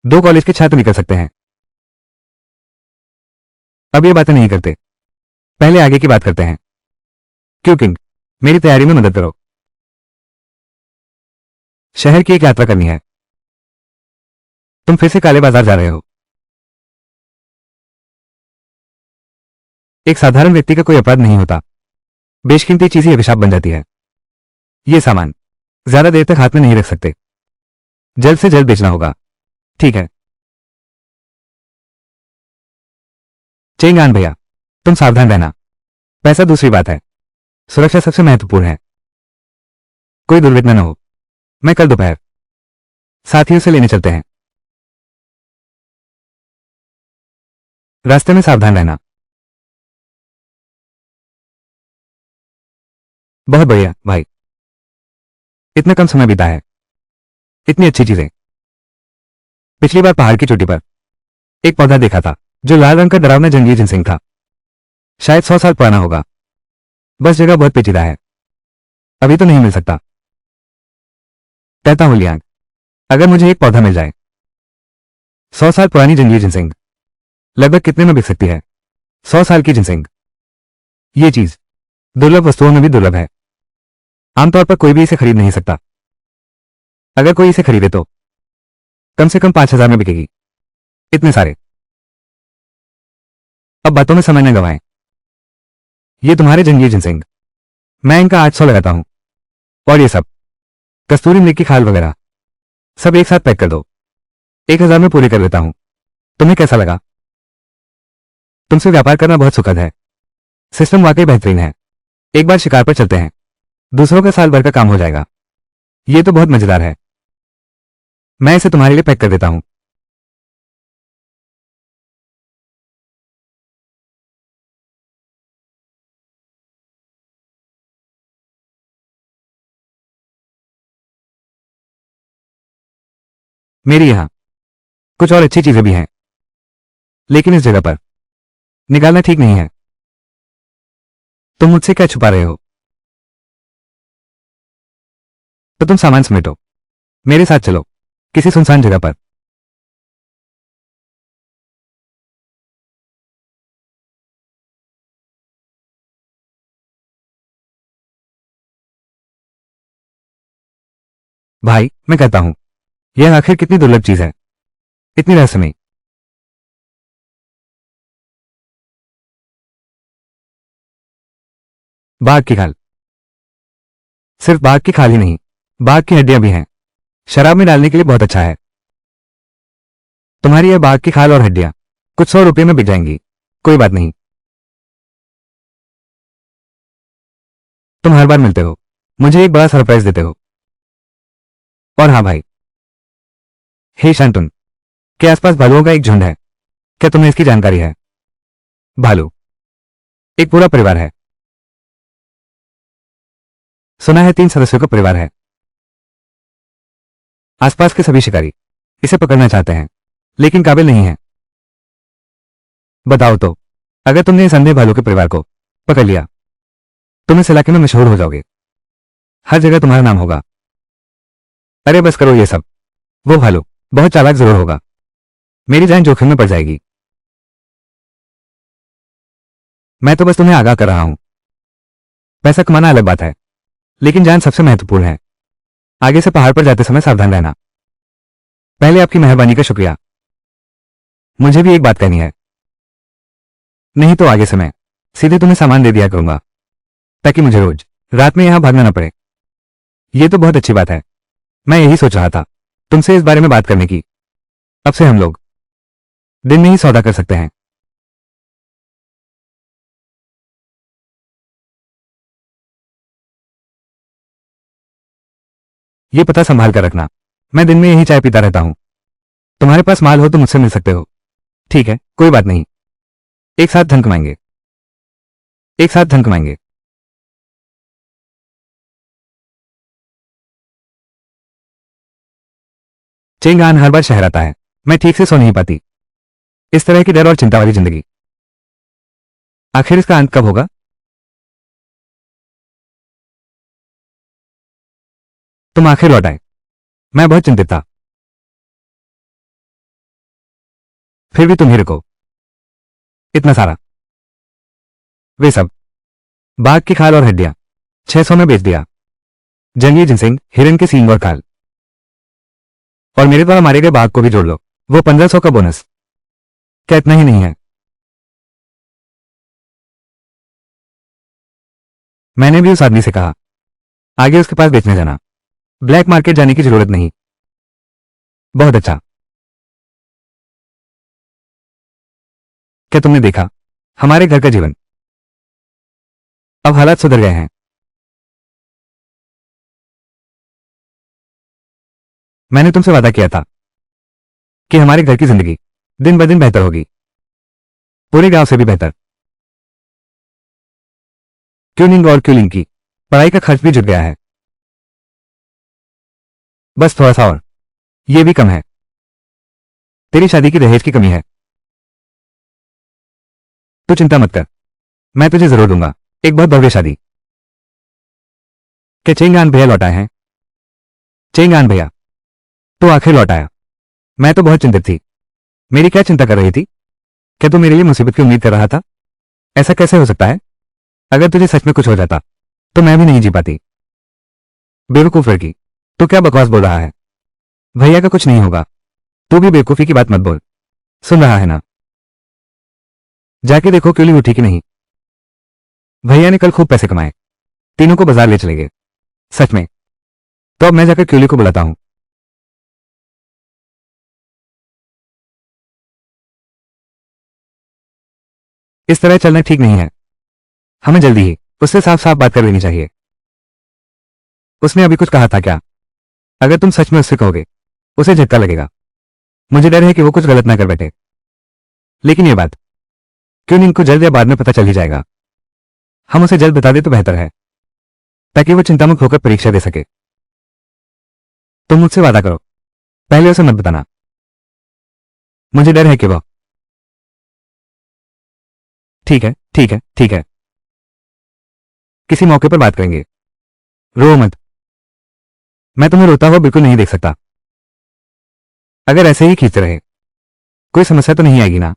दो कॉलेज के छात्र निकल सकते हैं। अब ये बातें नहीं करते, पहले आगे की बात करते हैं। क्यों किंग, मेरी तैयारी में मदद करो। शहर की एक यात्रा करनी है। तुम फिर से काले बाजार जा रहे हो। एक साधारण व्यक्ति का कोई अपराध नहीं होता, बेशकीमती चीज ही अभिशाप बन जाती है। ये सामान ज्यादा देर तक हाथ में नहीं रख सकते, जल्द से जल्द बेचना होगा, ठीक है? चेंगान भैया, तुम सावधान रहना। पैसा दूसरी बात है, सुरक्षा सबसे महत्वपूर्ण है। कोई दुर्घटना न हो। मैं कल दोपहर साथियों से लेने चलते हैं। रास्ते में सावधान रहना। बहुत बढ़िया भाई, इतना कम समय बीता है, इतनी अच्छी चीजें। पिछली बार पहाड़ की चोटी पर एक पौधा देखा था जो लाल रंग का डरावना जंगली जिनसिंग था। शायद 100 साल पुराना होगा, बस जगह बहुत पेचीदा है, अभी तो नहीं मिल सकता। कहता हूं लियांग, अगर मुझे एक पौधा मिल जाए, 100 साल पुरानी जंगली जिनसिंग लगभग कितने में बिक सकती है? 100 साल की जिनसिंग, ये चीज दुर्लभ वस्तुओं में भी दुर्लभ है। आमतौर पर कोई भी इसे खरीद नहीं सकता। अगर कोई इसे खरीदे तो कम से कम 5,000 में बिकेगी। इतने सारे। अब बातों में समय न गवाएं। ये तुम्हारे जंगली जिनसिंग, मैं इनका 800 लगाता हूं। और ये सब कस्तूरी मृग की खाल वगैरह सब एक साथ पैक कर दो, 1,000 में पूरी कर लेता हूं। तुम्हें कैसा लगा? तुमसे व्यापार करना बहुत सुखद है, सिस्टम वाकई बेहतरीन है। एक बार शिकार पर चलते हैं, दूसरों का साल भर का काम हो जाएगा। ये तो बहुत मजेदार है। मैं इसे तुम्हारे लिए पैक कर देता हूं। मेरी यहां कुछ और अच्छी चीजें भी हैं, लेकिन इस जगह पर निकालना ठीक नहीं है। तुम मुझसे क्या छुपा रहे हो? तो तुम सामान समेटो, मेरे साथ चलो किसी सुनसान जगह पर। भाई मैं कहता हूं, यह आखिर कितनी दुर्लभ चीज है, इतनी रहस्यमयी। बाघ की खाल। सिर्फ बाघ की खाल ही नहीं, बाघ की हड्डियां भी हैं, शराब में डालने के लिए बहुत अच्छा है। तुम्हारी यह बाघ की खाल और हड्डियां कुछ 100 रुपये में बिक जाएंगी। कोई बात नहीं, तुम हर बार मिलते हो, मुझे एक बड़ा सरप्राइज देते हो। और हाँ भाई, हे शांतुन के आसपास भालुओं का एक झुंड है, क्या तुम्हें इसकी जानकारी है? भालू एक पूरा परिवार है। सुना है 3 सदस्यों का परिवार है। आसपास के सभी शिकारी इसे पकड़ना चाहते हैं, लेकिन काबिल नहीं है। बताओ तो, अगर तुमने इस अंधे भालू के परिवार को पकड़ लिया, तुम इस इलाके में मशहूर हो जाओगे, हर जगह तुम्हारा नाम होगा। अरे बस करो ये सब, वो भालू बहुत चालाक जरूर होगा, मेरी जान जोखिम में पड़ जाएगी। मैं तो बस तुम्हें आगाह कर रहा हूं। पैसा कमाना अलग बात है, लेकिन जान सबसे महत्वपूर्ण है। आगे से पहाड़ पर जाते समय सावधान रहना। पहले आपकी मेहरबानी का शुक्रिया। मुझे भी एक बात कहनी है। नहीं तो आगे से मैं सीधे तुम्हें सामान दे दिया करूंगा, ताकि मुझे रोज रात में यहां भागना न पड़े। ये तो बहुत अच्छी बात है। मैं यही सोच रहा था तुमसे इस बारे में बात करने की। अब से हम लोग दिन में ही सौदा कर सकते हैं। ये पता संभाल कर रखना, मैं दिन में यही चाय पीता रहता हूं। तुम्हारे पास माल हो तो मुझसे मिल सकते हो। ठीक है, कोई बात नहीं। एक साथ धन कमाएंगे। एक साथ धन कमाएंगे। चेंगान हर बार शहर आता है। मैं ठीक से सो नहीं पाती। इस तरह की डर और चिंता वाली जिंदगी, आखिर इसका अंत कब होगा? तुम आखिर लौट आए। मैं बहुत चिंतित था। फिर भी तुम ही रुको। इतना सारा, वे सब, बाघ की खाल और हड्डियां 600 में बेच दिया। जंगली जिनसिंग, हिरन के सींग और खाल, और मेरे द्वारा मारे गए बाघ को भी जोड़ लो, वो 1500 का बोनस। क्या इतना ही नहीं है? मैंने भी उस आदमी से कहा, आगे उसके पास बेचने जाना। ब्लैक मार्केट जाने की जरूरत नहीं। बहुत अच्छा। क्या तुमने देखा हमारे घर का जीवन? अब हालात सुधर गए हैं। मैंने तुमसे वादा किया था कि हमारे घर की जिंदगी दिन ब दिन बेहतर होगी, पूरे गांव से भी बेहतर। क्यूनिंग और क्यूलिंग की पढ़ाई का खर्च भी जुट गया है। बस थोड़ा सा और, ये भी कम है। तेरी शादी की दहेज की कमी है। तू चिंता मत कर, मैं तुझे जरूर दूंगा एक बहुत भव्य शादी। क्या चेंगान भैया लौट आए हैं? चेंगान भैया, तू आखिर लौट आया। मैं तो बहुत चिंतित थी। मेरी क्या चिंता कर रही थी? क्या तू मेरे लिए मुसीबत की उम्मीद कर रहा था? ऐसा कैसे हो सकता है? अगर तुझे सच में कुछ हो जाता तो मैं भी नहीं जी पाती। बेवकूफ लड़की, तू क्या बकवास बोल रहा है? भैया का कुछ नहीं होगा। तू भी बेवकूफी की बात मत बोल। सुन रहा है ना? जाके देखो क्यूली उठी कि नहीं। भैया ने कल खूब पैसे कमाए, तीनों को बाजार ले चले गए। सच में? तो अब मैं जाकर क्यूली को बुलाता हूं। इस तरह चलना ठीक नहीं है। हमें जल्दी ही उससे साफ साफ बात कर लेनी चाहिए। उसने अभी कुछ कहा था क्या? अगर तुम सच में उससे कहोगे, उसे झटका लगेगा। मुझे डर है कि वो कुछ गलत ना कर बैठे। लेकिन ये बात क्यूनिंग को जल्द या बाद में पता चल ही जाएगा। हम उसे जल्द बता दे तो बेहतर है, ताकि वो चिंतामुक्त होकर परीक्षा दे सके। तुम मुझसे वादा करो, पहले उसे मत बताना। मुझे डर है कि वह। ठीक है, ठीक है, ठीक है। किसी मौके पर बात करेंगे। रो मत। मैं तुम्हें रोता हुआ बिल्कुल नहीं देख सकता। अगर ऐसे ही खींचते रहे, कोई समस्या तो नहीं आएगी ना?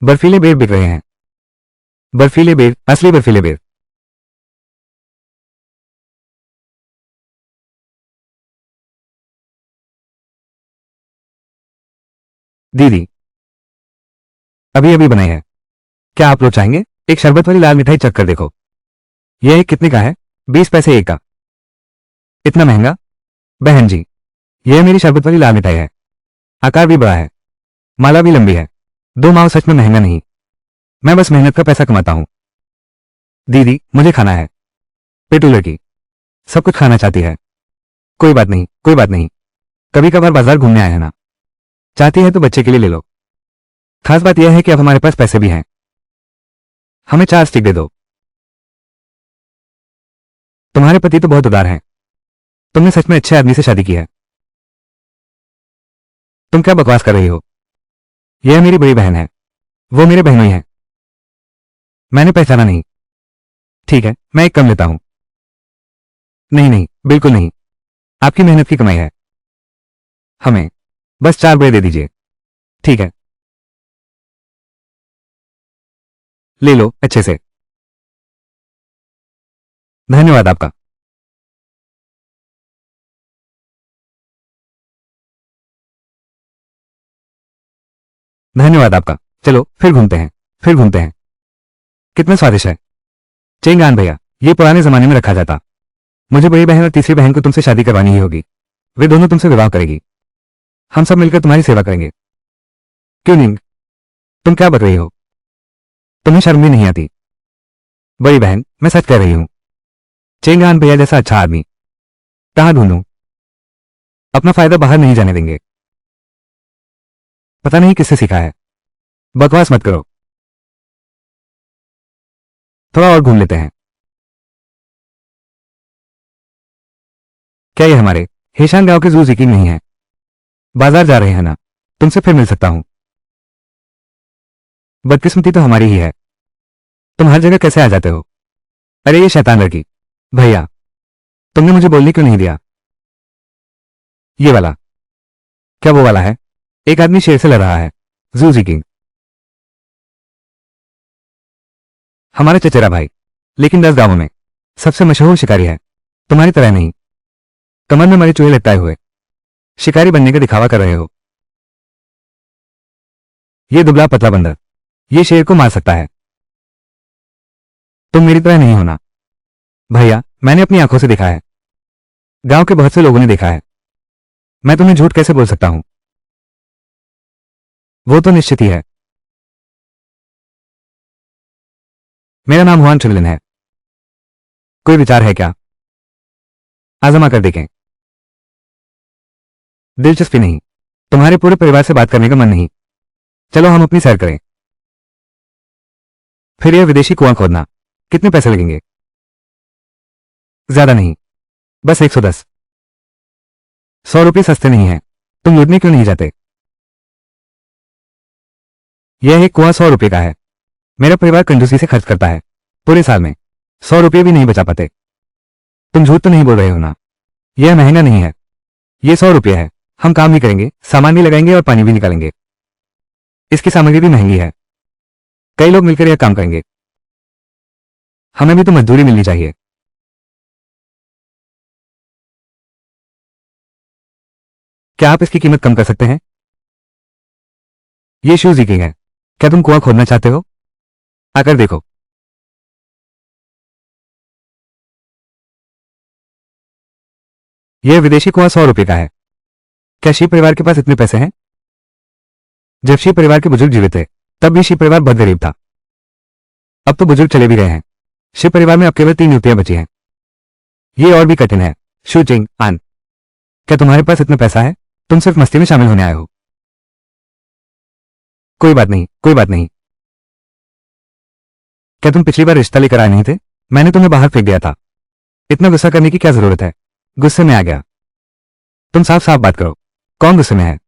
बर्फीले बेर बिक रहे हैं। बर्फीले बेर, असली बर्फीले बेर। दीदी, अभी अभी बनाई है। क्या आप लोग चाहेंगे? एक शरबत वाली लाल मिठाई चख कर देखो। यह एक कितने का है? 20 पैसे एक का। इतना महंगा? बहन जी, यह मेरी शरबत वाली लाल मिठाई है। आकार भी बड़ा है, माला भी लंबी है। दो माव सच में महंगा नहीं। मैं बस मेहनत का पैसा कमाता हूं। दीदी, मुझे खाना है। पेटू लड़की, सब कुछ खाना चाहती है। कोई बात नहीं, कोई बात नहीं। कभी कभार बाजार घूमने आए हैं ना। चाहती है तो बच्चे के लिए ले लो। खास बात यह है कि अब हमारे पास पैसे भी हैं। हमें 4 स्टिक दे दो। तुम्हारे पति तो बहुत उदार हैं। तुमने सच में अच्छे आदमी से शादी की है। तुम क्या बकवास कर रही हो? यह मेरी बड़ी बहन है। वो मेरे बहनोई है। मैंने पहचाना नहीं। ठीक है, मैं एक कम लेता हूं। नहीं नहीं, बिल्कुल नहीं। आपकी मेहनत की कमाई है। हमें बस 4 बड़े दे दीजिए। ठीक है, ले लो अच्छे से। धन्यवाद आपका। धन्यवाद आपका। चलो फिर घूमते हैं, फिर घूमते हैं। कितना स्वादिष्ट है। चेंगान भैया, ये पुराने जमाने में रखा जाता। मुझे बड़ी बहन और तीसरी बहन को तुमसे शादी करवानी ही होगी। वे दोनों तुमसे विवाह करेगी। हम सब मिलकर तुम्हारी सेवा करेंगे। क्यों निंग, तुम क्या बक रही हो? तुम्हें शर्म भी नहीं आती? बड़ी बहन, मैं सच कह रही हूं। चेंगान भैया जैसा अच्छा आदमी कहां ढूंढूं? अपना फायदा बाहर नहीं जाने देंगे। पता नहीं किससे सीखा है। बकवास मत करो। थोड़ा और घूम लेते हैं। क्या ये हमारे हेशान गांव के जू यकीन नहीं है? बाजार जा रहे हैं ना, तुमसे फिर मिल सकता हूं। बदकिस्मती तो हमारी ही है। तुम हर जगह कैसे आ जाते हो? अरे ये शैतान लड़की। भैया, तुमने मुझे बोलने क्यों नहीं दिया? ये वाला। क्या वो वाला है? एक आदमी शेर से लड़ रहा है। जू किंग। हमारा चचेरा भाई, लेकिन 10 गांवों में सबसे मशहूर शिकारी है। तुम्हारी तरह नहीं, कमर में मरे चूहे लटकाए हुए शिकारी बनने का दिखावा कर रहे हो। ये दुबला पतला बंदर ये शेर को मार सकता है। तुम मेरी तरह नहीं होना। भैया, मैंने अपनी आंखों से देखा है। गांव के बहुत से लोगों ने देखा है। मैं तुम्हें झूठ कैसे बोल सकता हूं? वो तो निश्चित ही है। मेरा नाम हुआन चुनलिन है। कोई विचार है क्या? आजमा कर देखें। दिलचस्पी नहीं। तुम्हारे पूरे परिवार से बात करने का मन नहीं। चलो हम अपनी सैर करें। फिर यह विदेशी कुआं खोदना कितने पैसे लगेंगे? ज्यादा नहीं, बस 110। 100 रुपये सस्ते नहीं है। तुम लूटने क्यों नहीं जाते? यह एक कुआं 100 रुपये का है। मेरा परिवार कंजूसी से खर्च करता है। पूरे साल में 100 रुपये भी नहीं बचा पाते। तुम झूठ तो नहीं बोल रहे हो ना? यह महंगा नहीं है। यह 100 रुपये है। हम काम भी करेंगे, सामान भी लगाएंगे और पानी भी निकालेंगे। इसकी सामग्री भी महंगी है। कई लोग मिलकर यह काम करेंगे। हमें भी तो मजदूरी मिलनी चाहिए। क्या आप इसकी कीमत कम कर सकते हैं? ये शूज की है। क्या तुम कुआं खोदना चाहते हो? आकर देखो। यह विदेशी कुआं 100 रुपये का है। क्या शी परिवार के पास इतने पैसे हैं? जब शी परिवार के बुजुर्ग जीवित थे तब भी शी परिवार बहुत गरीब था। अब तो बुजुर्ग चले भी गए हैं। शी परिवार में अब केवल 3 युवतियां बची हैं। ये और भी कठिन है। शूचिंग आन, क्या तुम्हारे पास इतना पैसा है? तुम सिर्फ मस्ती में शामिल होने आए हो। कोई बात नहीं, कोई बात नहीं। क्या तुम पिछली बार रिश्ता लेकर आए नहीं थे? मैंने तुम्हें बाहर फेंक दिया था। इतना गुस्सा करने की क्या जरूरत है? गुस्से में आ गया। तुम साफ साफ बात करो। कौन गुस्से में है?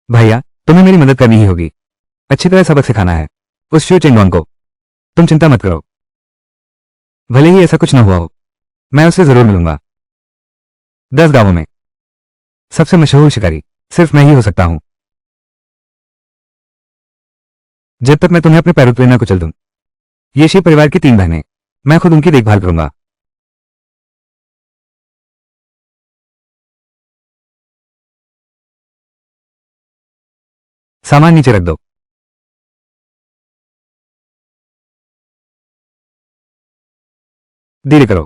भैया, तुम्हें मेरी मदद करनी ही होगी। अच्छी तरह सबक सिखाना है उस श्यू चेंगवांग को। तुम चिंता मत करो। भले ही ऐसा कुछ न हुआ हो, मैं उससे जरूर मिलूंगा। 10 गांवों में सबसे मशहूर शिकारी सिर्फ मैं ही हो सकता हूं। जब तक मैं तुम्हें अपने पैरों तले न कुचल दूं। ये शी परिवार की 3 बहनें, मैं खुद उनकी देखभाल करूंगा। सामान नीचे रख दो। धीरे करो।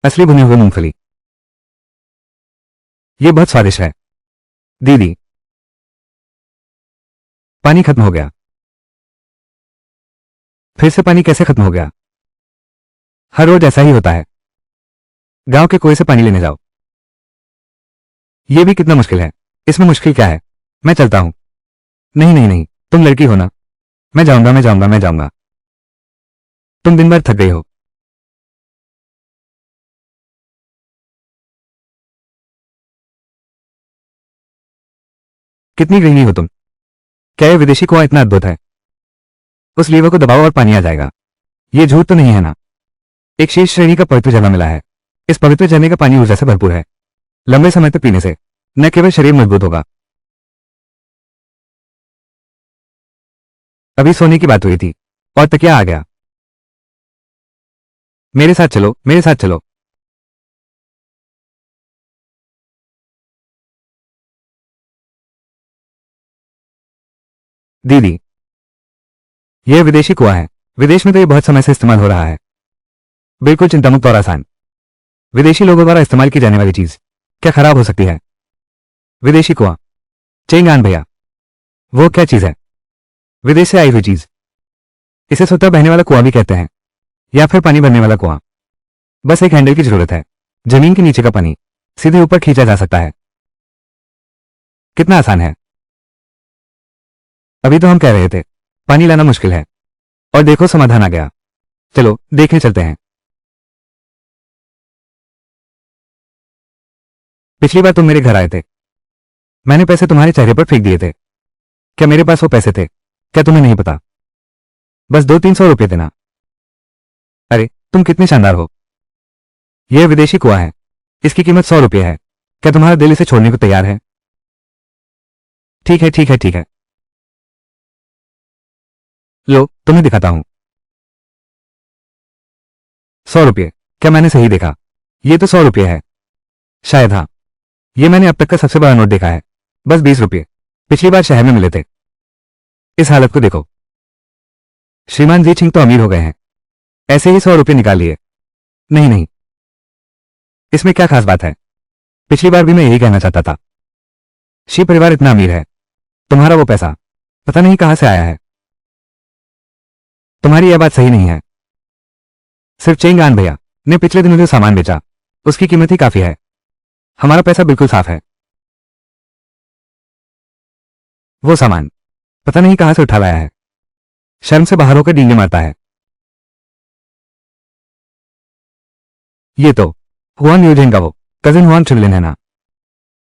असली भुने हुए मूंगफली। ये बहुत स्वादिष्ट है। दीदी, पानी खत्म हो गया। फिर से पानी कैसे खत्म हो गया? हर रोज ऐसा ही होता है। गांव के कुएं से पानी लेने जाओ। यह भी कितना मुश्किल है। इसमें मुश्किल क्या है? मैं चलता हूं। नहीं नहीं नहीं, तुम लड़की हो ना। मैं जाऊंगा, मैं जाऊंगा, मैं जाऊंगा। तुम दिन भर थक गई हो। कितनी गृहिणी हो तुम। क्या यह विदेशी कुआं इतना अद्भुत है? उस लीवर को दबाओ और पानी आ जाएगा। ये झूठ तो नहीं है ना? एक शीर्ष श्रेणी का पवित्र झरना मिला है। इस पवित्र झरने का पानी ऊर्जा से भरपूर है। लंबे समय तक पीने से न केवल शरीर मजबूत होगा। अभी सोने की बात हुई थी और तकिया आ गया। मेरे साथ चलो, मेरे साथ चलो। दीदी, यह विदेशी कुआं है। विदेश में तो ये बहुत समय से इस्तेमाल हो रहा है। बिल्कुल चिंतामुक्त और आसान। विदेशी लोगों द्वारा इस्तेमाल की जाने वाली चीज क्या खराब हो सकती है? विदेशी कुआं। चेंगान भैया, वो क्या चीज है? विदेश से आई हुई चीज। इसे स्वतः बहने वाला कुआं भी कहते हैं, या फिर पानी भरने वाला कुआं। बस एक हैंडल की जरूरत है। जमीन के नीचे का पानी सीधे ऊपर खींचा जा सकता है। कितना आसान है। अभी तो हम कह रहे थे पानी लाना मुश्किल है, और देखो समाधान आ गया। चलो देखने चलते हैं। पिछली बार तुम मेरे घर आए थे, मैंने पैसे तुम्हारे चेहरे पर फेंक दिए थे। क्या मेरे पास वो पैसे थे? क्या तुम्हें नहीं पता? बस 200-300 रुपये देना। अरे तुम कितने शानदार हो। यह विदेशी कुआं है। इसकी कीमत 100 रुपये है। क्या तुम्हारा दिल इसे छोड़ने को तैयार है? ठीक है, ठीक है, ठीक है। लो तुम्हें दिखाता हूं। 100 रुपये। क्या मैंने सही देखा? ये तो 100 रुपये है। शायद हाँ। ये मैंने अब तक का सबसे बड़ा नोट देखा है। बस 20 रुपये। पिछली बार शहर में मिले थे। इस हालत को देखो। श्रीमान जी छिंग तो अमीर हो गए हैं, ऐसे ही 100 रुपये निकाल लिए। नहीं नहीं, इसमें क्या खास बात है? पिछली बार भी मैं यही कहना चाहता था। शी परिवार इतना अमीर है, तुम्हारा वो पैसा पता नहीं कहां से आया है। तुम्हारी यह बात सही नहीं है। सिर्फ चेंगान भैया ने पिछले दिनों जो सामान बेचा उसकी कीमत ही काफी है। हमारा पैसा बिल्कुल साफ है। वो सामान पता नहीं कहां से उठा लाया है। शर्म से बाहर होकर डींगे मारता है। ये तो हुआन यूजिन का वो कजिन हुआन चुनलिन है ना?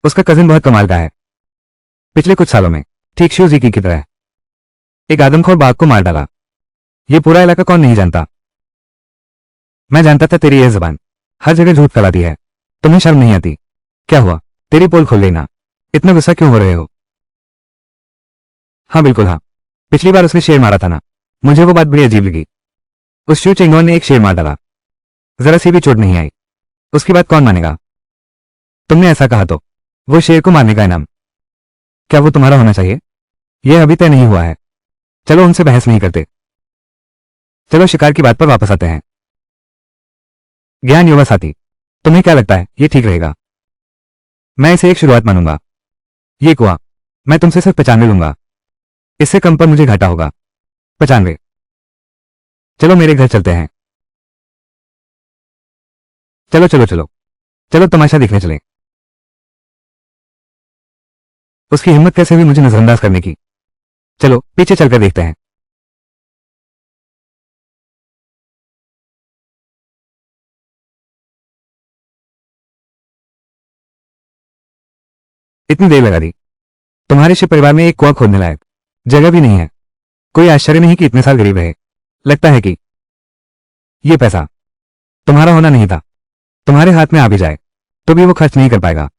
उसका कजिन बहुत कमाल का है। पिछले कुछ सालों में ठीक शिव जी की तरह एक आदमखोर बाघ को मार डाला। ये पूरा इलाका कौन नहीं जानता? मैं जानता था तेरी यह जबान हर जगह झूठ फैलाती है। तुम्हें शर्म नहीं आती? क्या हुआ, तेरी पोल खुल गई ना? इतना गुस्सा क्यों हो रहे हो? हाँ बिल्कुल हाँ। पिछली बार उसने शेर मारा था ना, मुझे वो बात बड़ी अजीब लगी। उस शू चेंगोन ने एक शेर मार डाला, जरा सी भी चोट नहीं आई। उसकी बात कौन मानेगा? तुमने ऐसा कहा तो वो शेर को मारने का इनाम क्या वो तुम्हारा होना चाहिए? यह अभी तय नहीं हुआ है। चलो उनसे बहस नहीं करते। चलो शिकार की बात पर वापस आते हैं। ज्ञान युवा साथी, तुम्हें क्या लगता है ये ठीक रहेगा? मैं इसे एक शुरुआत मानूंगा। ये कुआं मैं तुमसे सिर्फ 95 लूंगा। इससे कम पर मुझे घाटा होगा। 95। चलो मेरे घर चलते हैं। चलो चलो चलो चलो तमाशा देखने चलें। उसकी हिम्मत कैसे हुई मुझे नजरअंदाज करने की। चलो पीछे चलकर देखते हैं। इतनी देर लगा दी। तुम्हारे शिव परिवार में एक कुआं खोदने लायक जगह भी नहीं है। कोई आश्चर्य नहीं कि इतने साल गरीब रहे। लगता है कि ये पैसा तुम्हारा होना नहीं था। तुम्हारे हाथ में आ भी जाए तो भी वो खर्च नहीं कर पाएगा।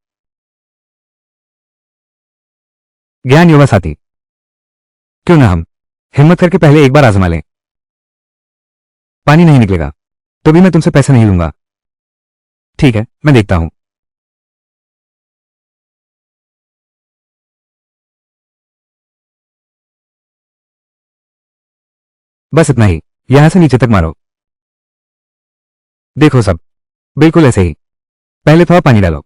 ज्ञान युवा साथी, क्यों ना हम हिम्मत करके पहले एक बार आजमा लें। पानी नहीं निकलेगा तो भी मैं तुमसे पैसे नहीं लूंगा। ठीक है, मैं देखता हूं। बस इतना ही, यहां से नीचे तक मारो। देखो सब बिल्कुल ऐसे ही। पहले थोड़ा पानी डालो,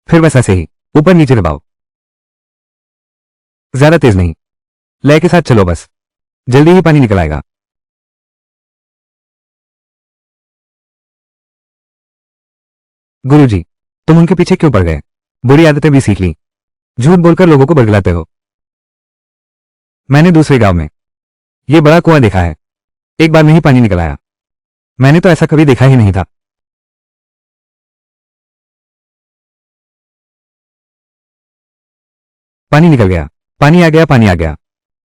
फिर बस ऐसे ही ऊपर नीचे दबाओ। ज्यादा तेज नहीं, लय के साथ चलो। बस जल्दी ही पानी निकल आएगा। गुरुजी, तुम उनके पीछे क्यों पड़ गए? बुरी आदतें भी सीख ली। झूठ बोलकर लोगों को बरगलाते हो। मैंने दूसरे गांव में ये बड़ा कुआं देखा है, एक बार में ही पानी निकल आया। मैंने तो ऐसा कभी देखा ही नहीं था। पानी निकल गया, पानी आ गया, पानी आ गया।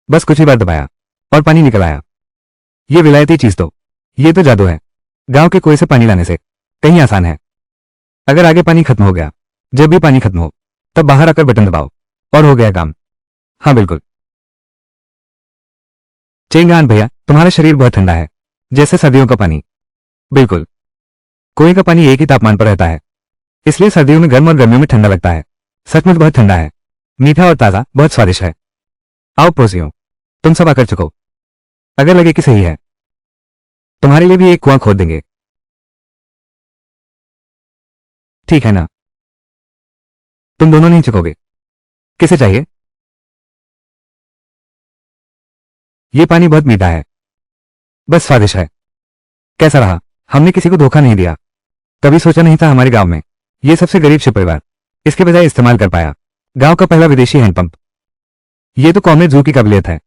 बस कुछ ही बार दबाया और पानी निकल आया। ये विलायती चीज तो, ये तो जादू है। गांव के कुएं से पानी लाने से कहीं आसान है। अगर आगे पानी खत्म हो गया, जब भी पानी खत्म हो, तब बाहर आकर बटन दबाओ और हो गया काम। हाँ बिल्कुल। चेंगान भैया, तुम्हारा शरीर बहुत ठंडा है, जैसे सर्दियों का पानी। बिल्कुल। कुएं का पानी एक ही तापमान पर रहता है, इसलिए सर्दियों में गर्म और गर्मियों में ठंडा लगता है। सचमुच बहुत ठंडा है, मीठा और ताजा, बहुत स्वादिष्ट है। आओ पड़ोसियों, तुम सब आकर चुको। अगर लगे कि सही है, तुम्हारे लिए भी एक कुआं खोद देंगे। ठीक है ना? तुम दोनों नहीं चुकोगे? किसे चाहिए? ये पानी बहुत मीठा है, बस स्वादिष्ट है। कैसा रहा? हमने किसी को धोखा नहीं दिया। कभी सोचा नहीं था हमारे गांव में ये सबसे गरीब शिव परिवार इसके बजाय इस्तेमाल कर पाया गांव का पहला विदेशी हैंडपंप। ये तो कौम जू की काबिलियत है।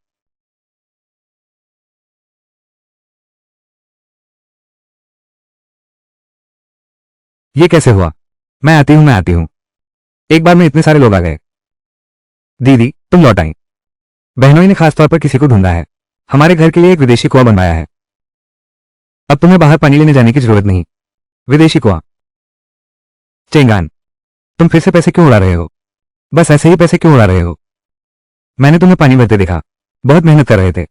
ये कैसे हुआ? मैं आती हूं। एक बार में इतने सारे लोग आ गए। दीदी तुम लौट आई। बहनों ने खासतौर पर किसी को ढूंढा है, हमारे घर के लिए एक विदेशी कुआं बनवाया है। अब तुम्हें बाहर पानी लेने जाने की जरूरत नहीं। विदेशी कुआं? चेंगान, तुम फिर से पैसे क्यों उड़ा रहे हो? बस ऐसे ही पैसे क्यों उड़ा रहे हो? मैंने तुम्हें पानी भरते देखा, बहुत मेहनत कर रहे थे,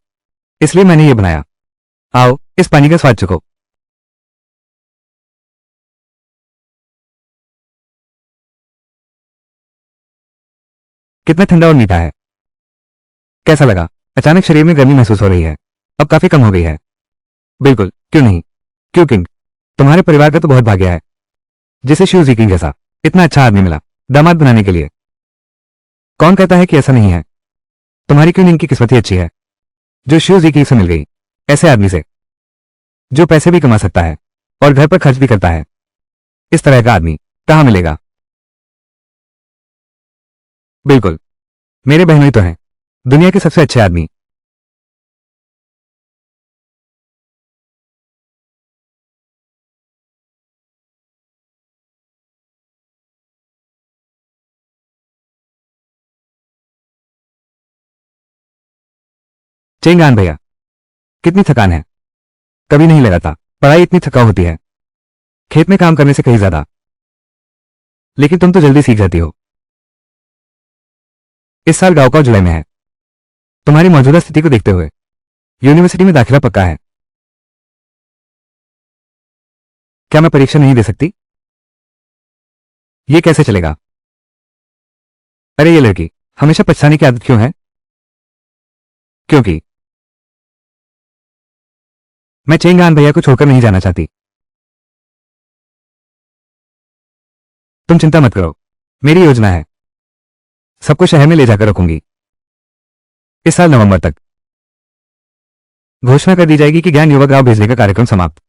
इसलिए मैंने ये बनाया। आओ इस पानी का स्वाद चखो। कितना ठंडा और मीठा है। कैसा लगा? अचानक शरीर में गर्मी महसूस हो रही है, अब काफी कम हो गई है। बिल्कुल, क्यों नहीं? क्यों किंग, तुम्हारे परिवार का तो बहुत भाग्य है, जिसे शिव जी किंग जैसा इतना अच्छा आदमी मिला दामाद बनाने के लिए। कौन कहता है कि ऐसा नहीं है? तुम्हारी क्यों की किस्मत ही अच्छी है, जो शिव जी की से मिल गई, ऐसे आदमी से जो पैसे भी कमा सकता है और घर पर खर्च भी करता है। इस तरह का आदमी कहां मिलेगा? बिल्कुल, मेरे बहनों ही तो हैं दुनिया के सबसे अच्छे आदमी। चेंगान भैया, कितनी थकान है, कभी नहीं लगा था पढ़ाई इतनी थकाऊ होती है, खेत में काम करने से कहीं ज्यादा। लेकिन तुम तो जल्दी सीख जाती हो। इस साल गांव का जुलाई में है। तुम्हारी मौजूदा स्थिति को देखते हुए यूनिवर्सिटी में दाखिला पक्का है। क्या मैं परीक्षा नहीं दे सकती? ये कैसे चलेगा? अरे ये लड़की हमेशा पछताने की आदत क्यों है? क्योंकि मैं चेंगान भैया को छोड़कर नहीं जाना चाहती। तुम चिंता मत करो, मेरी योजना है, सबको शहर में ले जाकर रखूंगी। इस साल नवंबर तक घोषणा कर दी जाएगी कि ज्ञान युवक गांव भेजने का कार्यक्रम समाप्त,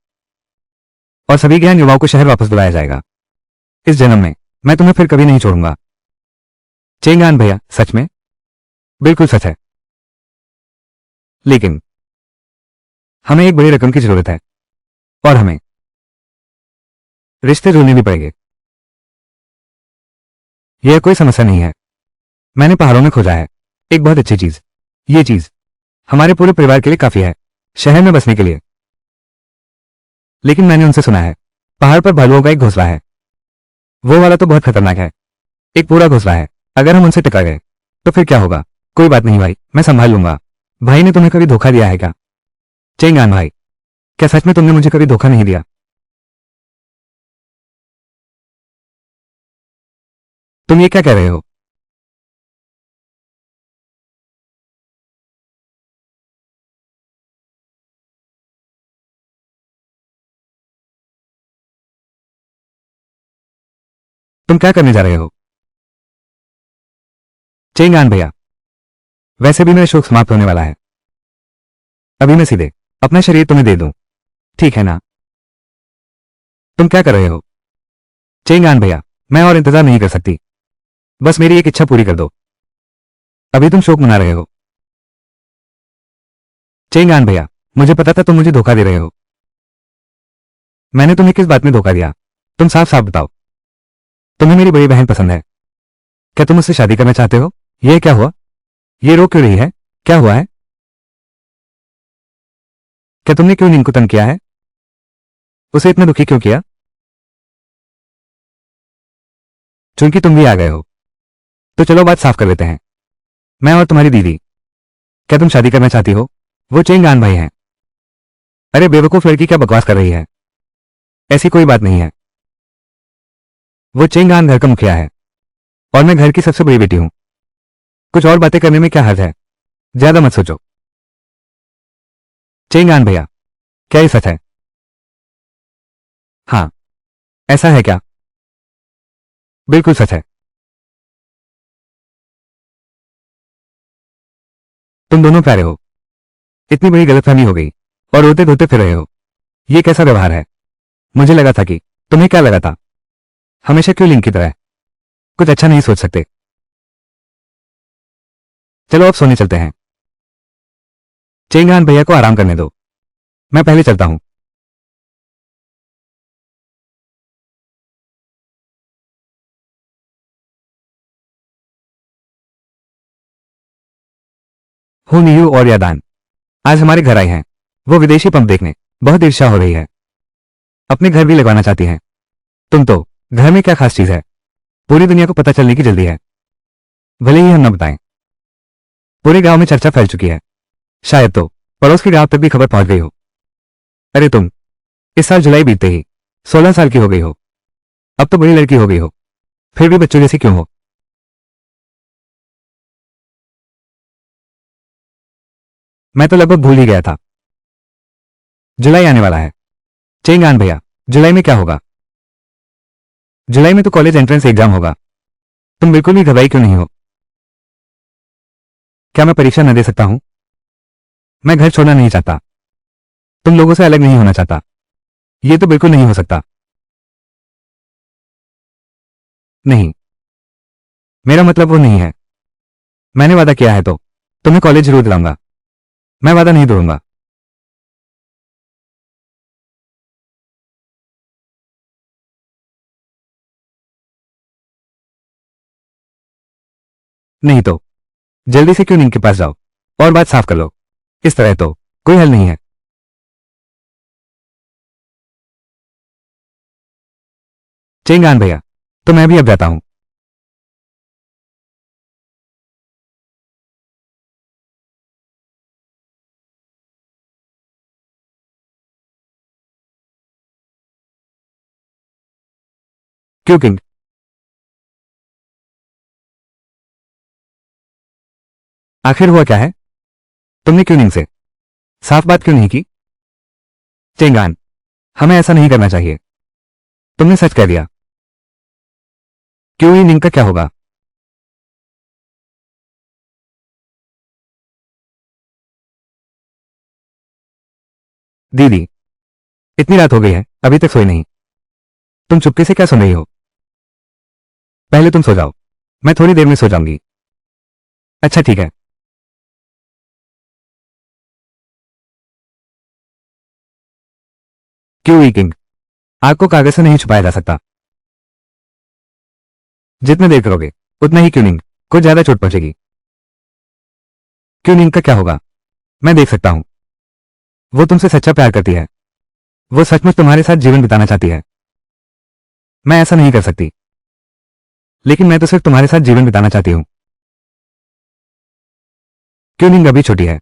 और सभी ज्ञान युवाओं को शहर वापस बुलाया जाएगा। इस जन्म में मैं तुम्हें फिर कभी नहीं छोड़ूंगा। चेंगान भैया, सच में? बिल्कुल सच है। लेकिन हमें एक बड़ी रकम की जरूरत है, और हमें रिश्ते जोड़ने भी पड़ेंगे। यह कोई समस्या नहीं है, मैंने पहाड़ों में खोजा है एक बहुत अच्छी चीज। ये चीज हमारे पूरे परिवार के लिए काफी है, शहर में बसने के लिए। लेकिन मैंने उनसे सुना है पहाड़ पर भालुओं का एक घोंसला है। वो वाला तो बहुत खतरनाक है, एक पूरा घोंसला है। अगर हम उनसे टकरा गए तो फिर क्या होगा? कोई बात नहीं भाई, मैं संभाल लूंगा। भाई ने तुम्हें कभी धोखा दिया है क्या? चेंगान भाई, क्या सच में तुमने मुझे कभी धोखा नहीं दिया? तुम ये क्या कह रहे हो? तुम क्या करने जा रहे हो? चेंगान भैया, वैसे भी मेरा शौक समाप्त होने वाला है, अभी मैं सीधे अपना शरीर तुम्हें दे दूं, ठीक है ना? तुम क्या कर रहे हो? चेंगान भैया, मैं और इंतजार नहीं कर सकती, बस मेरी एक इच्छा पूरी कर दो। अभी तुम शोक मना रहे हो। चेंगान भैया, मुझे पता था तुम मुझे धोखा दे रहे हो। मैंने तुम्हें किस बात में धोखा दिया? तुम साफ साफ बताओ। तुम्हें मेरी बड़ी बहन पसंद है, क्या तुम उससे शादी करना चाहते हो? यह क्या हुआ? ये रो क्यों रही है? क्या हुआ है? क्या तुमने क्यों नींद को तंग किया है? उसे इतना दुखी क्यों किया? चूंकि तुम भी आ गए हो तो चलो बात साफ कर लेते हैं। मैं और तुम्हारी दीदी, क्या तुम शादी करना चाहती हो? वो चेंगान भाई हैं। अरे बेवकूफ लड़की, क्या बकवास कर रही है? ऐसी कोई बात नहीं है। वो चेंगान घर का मुखिया है और मैं घर की सबसे बड़ी बेटी हूं। कुछ और बातें करने में क्या हर्ज है? ज्यादा मत सोचो। चेंगान भैया, क्या ये सच है? हाँ, ऐसा है क्या? बिल्कुल सच है। तुम दोनों प्यारे हो। इतनी बड़ी गलतफहमी हो गई और रोते धोते फिर रहे हो। ये कैसा व्यवहार है? मुझे लगा था कि तुम्हें क्या लगा था? हमेशा क्यों लिंक की तरह कुछ अच्छा नहीं सोच सकते? चलो अब सोने चलते हैं। चेंगान भैया को आराम करने दो, मैं पहले चलता हूं। हो नीयू और यादान आज हमारे घर आए हैं। वो विदेशी पंप देखने बहुत ईर्ष्या हो रही है। अपने घर भी लगवाना चाहती हैं। तुम तो घर में क्या खास चीज है? पूरी दुनिया को पता चलने की जल्दी है, भले ही हम न बताएं। पूरे गांव में चर्चा फैल चुकी है। शायद तो पड़ोस के गांव तक भी खबर पहुंच गई हो। अरे तुम इस साल जुलाई बीतते ही 16 साल की हो गई हो। अब तो बड़ी लड़की हो गई हो, फिर भी बच्चों जैसी क्यों हो? मैं तो लगभग भूल ही गया था। जुलाई आने वाला है। चेंगान भैया, जुलाई में क्या होगा? जुलाई में तो कॉलेज एंट्रेंस एग्जाम होगा। तुम बिल्कुल भी घबराई क्यों नहीं हो? क्या मैं परीक्षा न दे सकता हूं? मैं घर छोड़ना नहीं चाहता, तुम लोगों से अलग नहीं होना चाहता। ये तो बिल्कुल नहीं हो सकता। नहीं, मेरा मतलब वो नहीं है। मैंने वादा किया है तो तुम्हें कॉलेज जरूर दिलाऊंगा। मैं वादा नहीं तोड़ूंगा। नहीं तो जल्दी से क्यों नींद के पास जाओ और बात साफ कर लो। इस तरह तो कोई हल नहीं है। चेंगान भैया, तो मैं भी अब जाता हूं। क्यों किंग? आखिर हुआ क्या है? तुमने क्यों नींद से साफ बात क्यों नहीं की? चेंगान, हमें ऐसा नहीं करना चाहिए। तुमने सच कह दिया। क्यों ही नींद का क्या होगा? दीदी, इतनी रात हो गई है, अभी तक सोई नहीं। तुम चुपके से क्या सुन रही हो? पहले तुम सो जाओ, मैं थोड़ी देर में सो जाऊंगी। अच्छा ठीक है। क्यों ही किंग? आग को कागज से नहीं छुपाया जा सकता। जितना देर करोगे उतना ही क्यों नींद को ज्यादा चोट पहुंचेगी। क्यों नींद का क्या होगा? मैं देख सकता हूं। वो तुमसे सच्चा प्यार करती है। वो सचमुच तुम्हारे साथ जीवन बिताना चाहती है। मैं ऐसा नहीं कर सकती, लेकिन मैं तो सिर्फ तुम्हारे साथ जीवन बिताना चाहती हूं। क्यों नींद अभी छोटी है?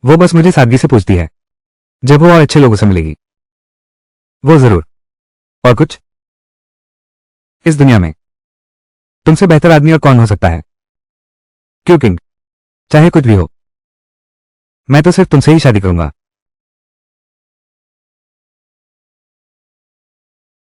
वो बस मुझे सादगी से पूछती है जब वो और अच्छे लोगों से मिलेगी। वो जरूर। और कुछ? इस दुनिया में तुमसे बेहतर आदमी और कौन हो सकता है? क्यों किंग? चाहे कुछ भी हो, मैं तो सिर्फ तुमसे ही शादी करूंगा।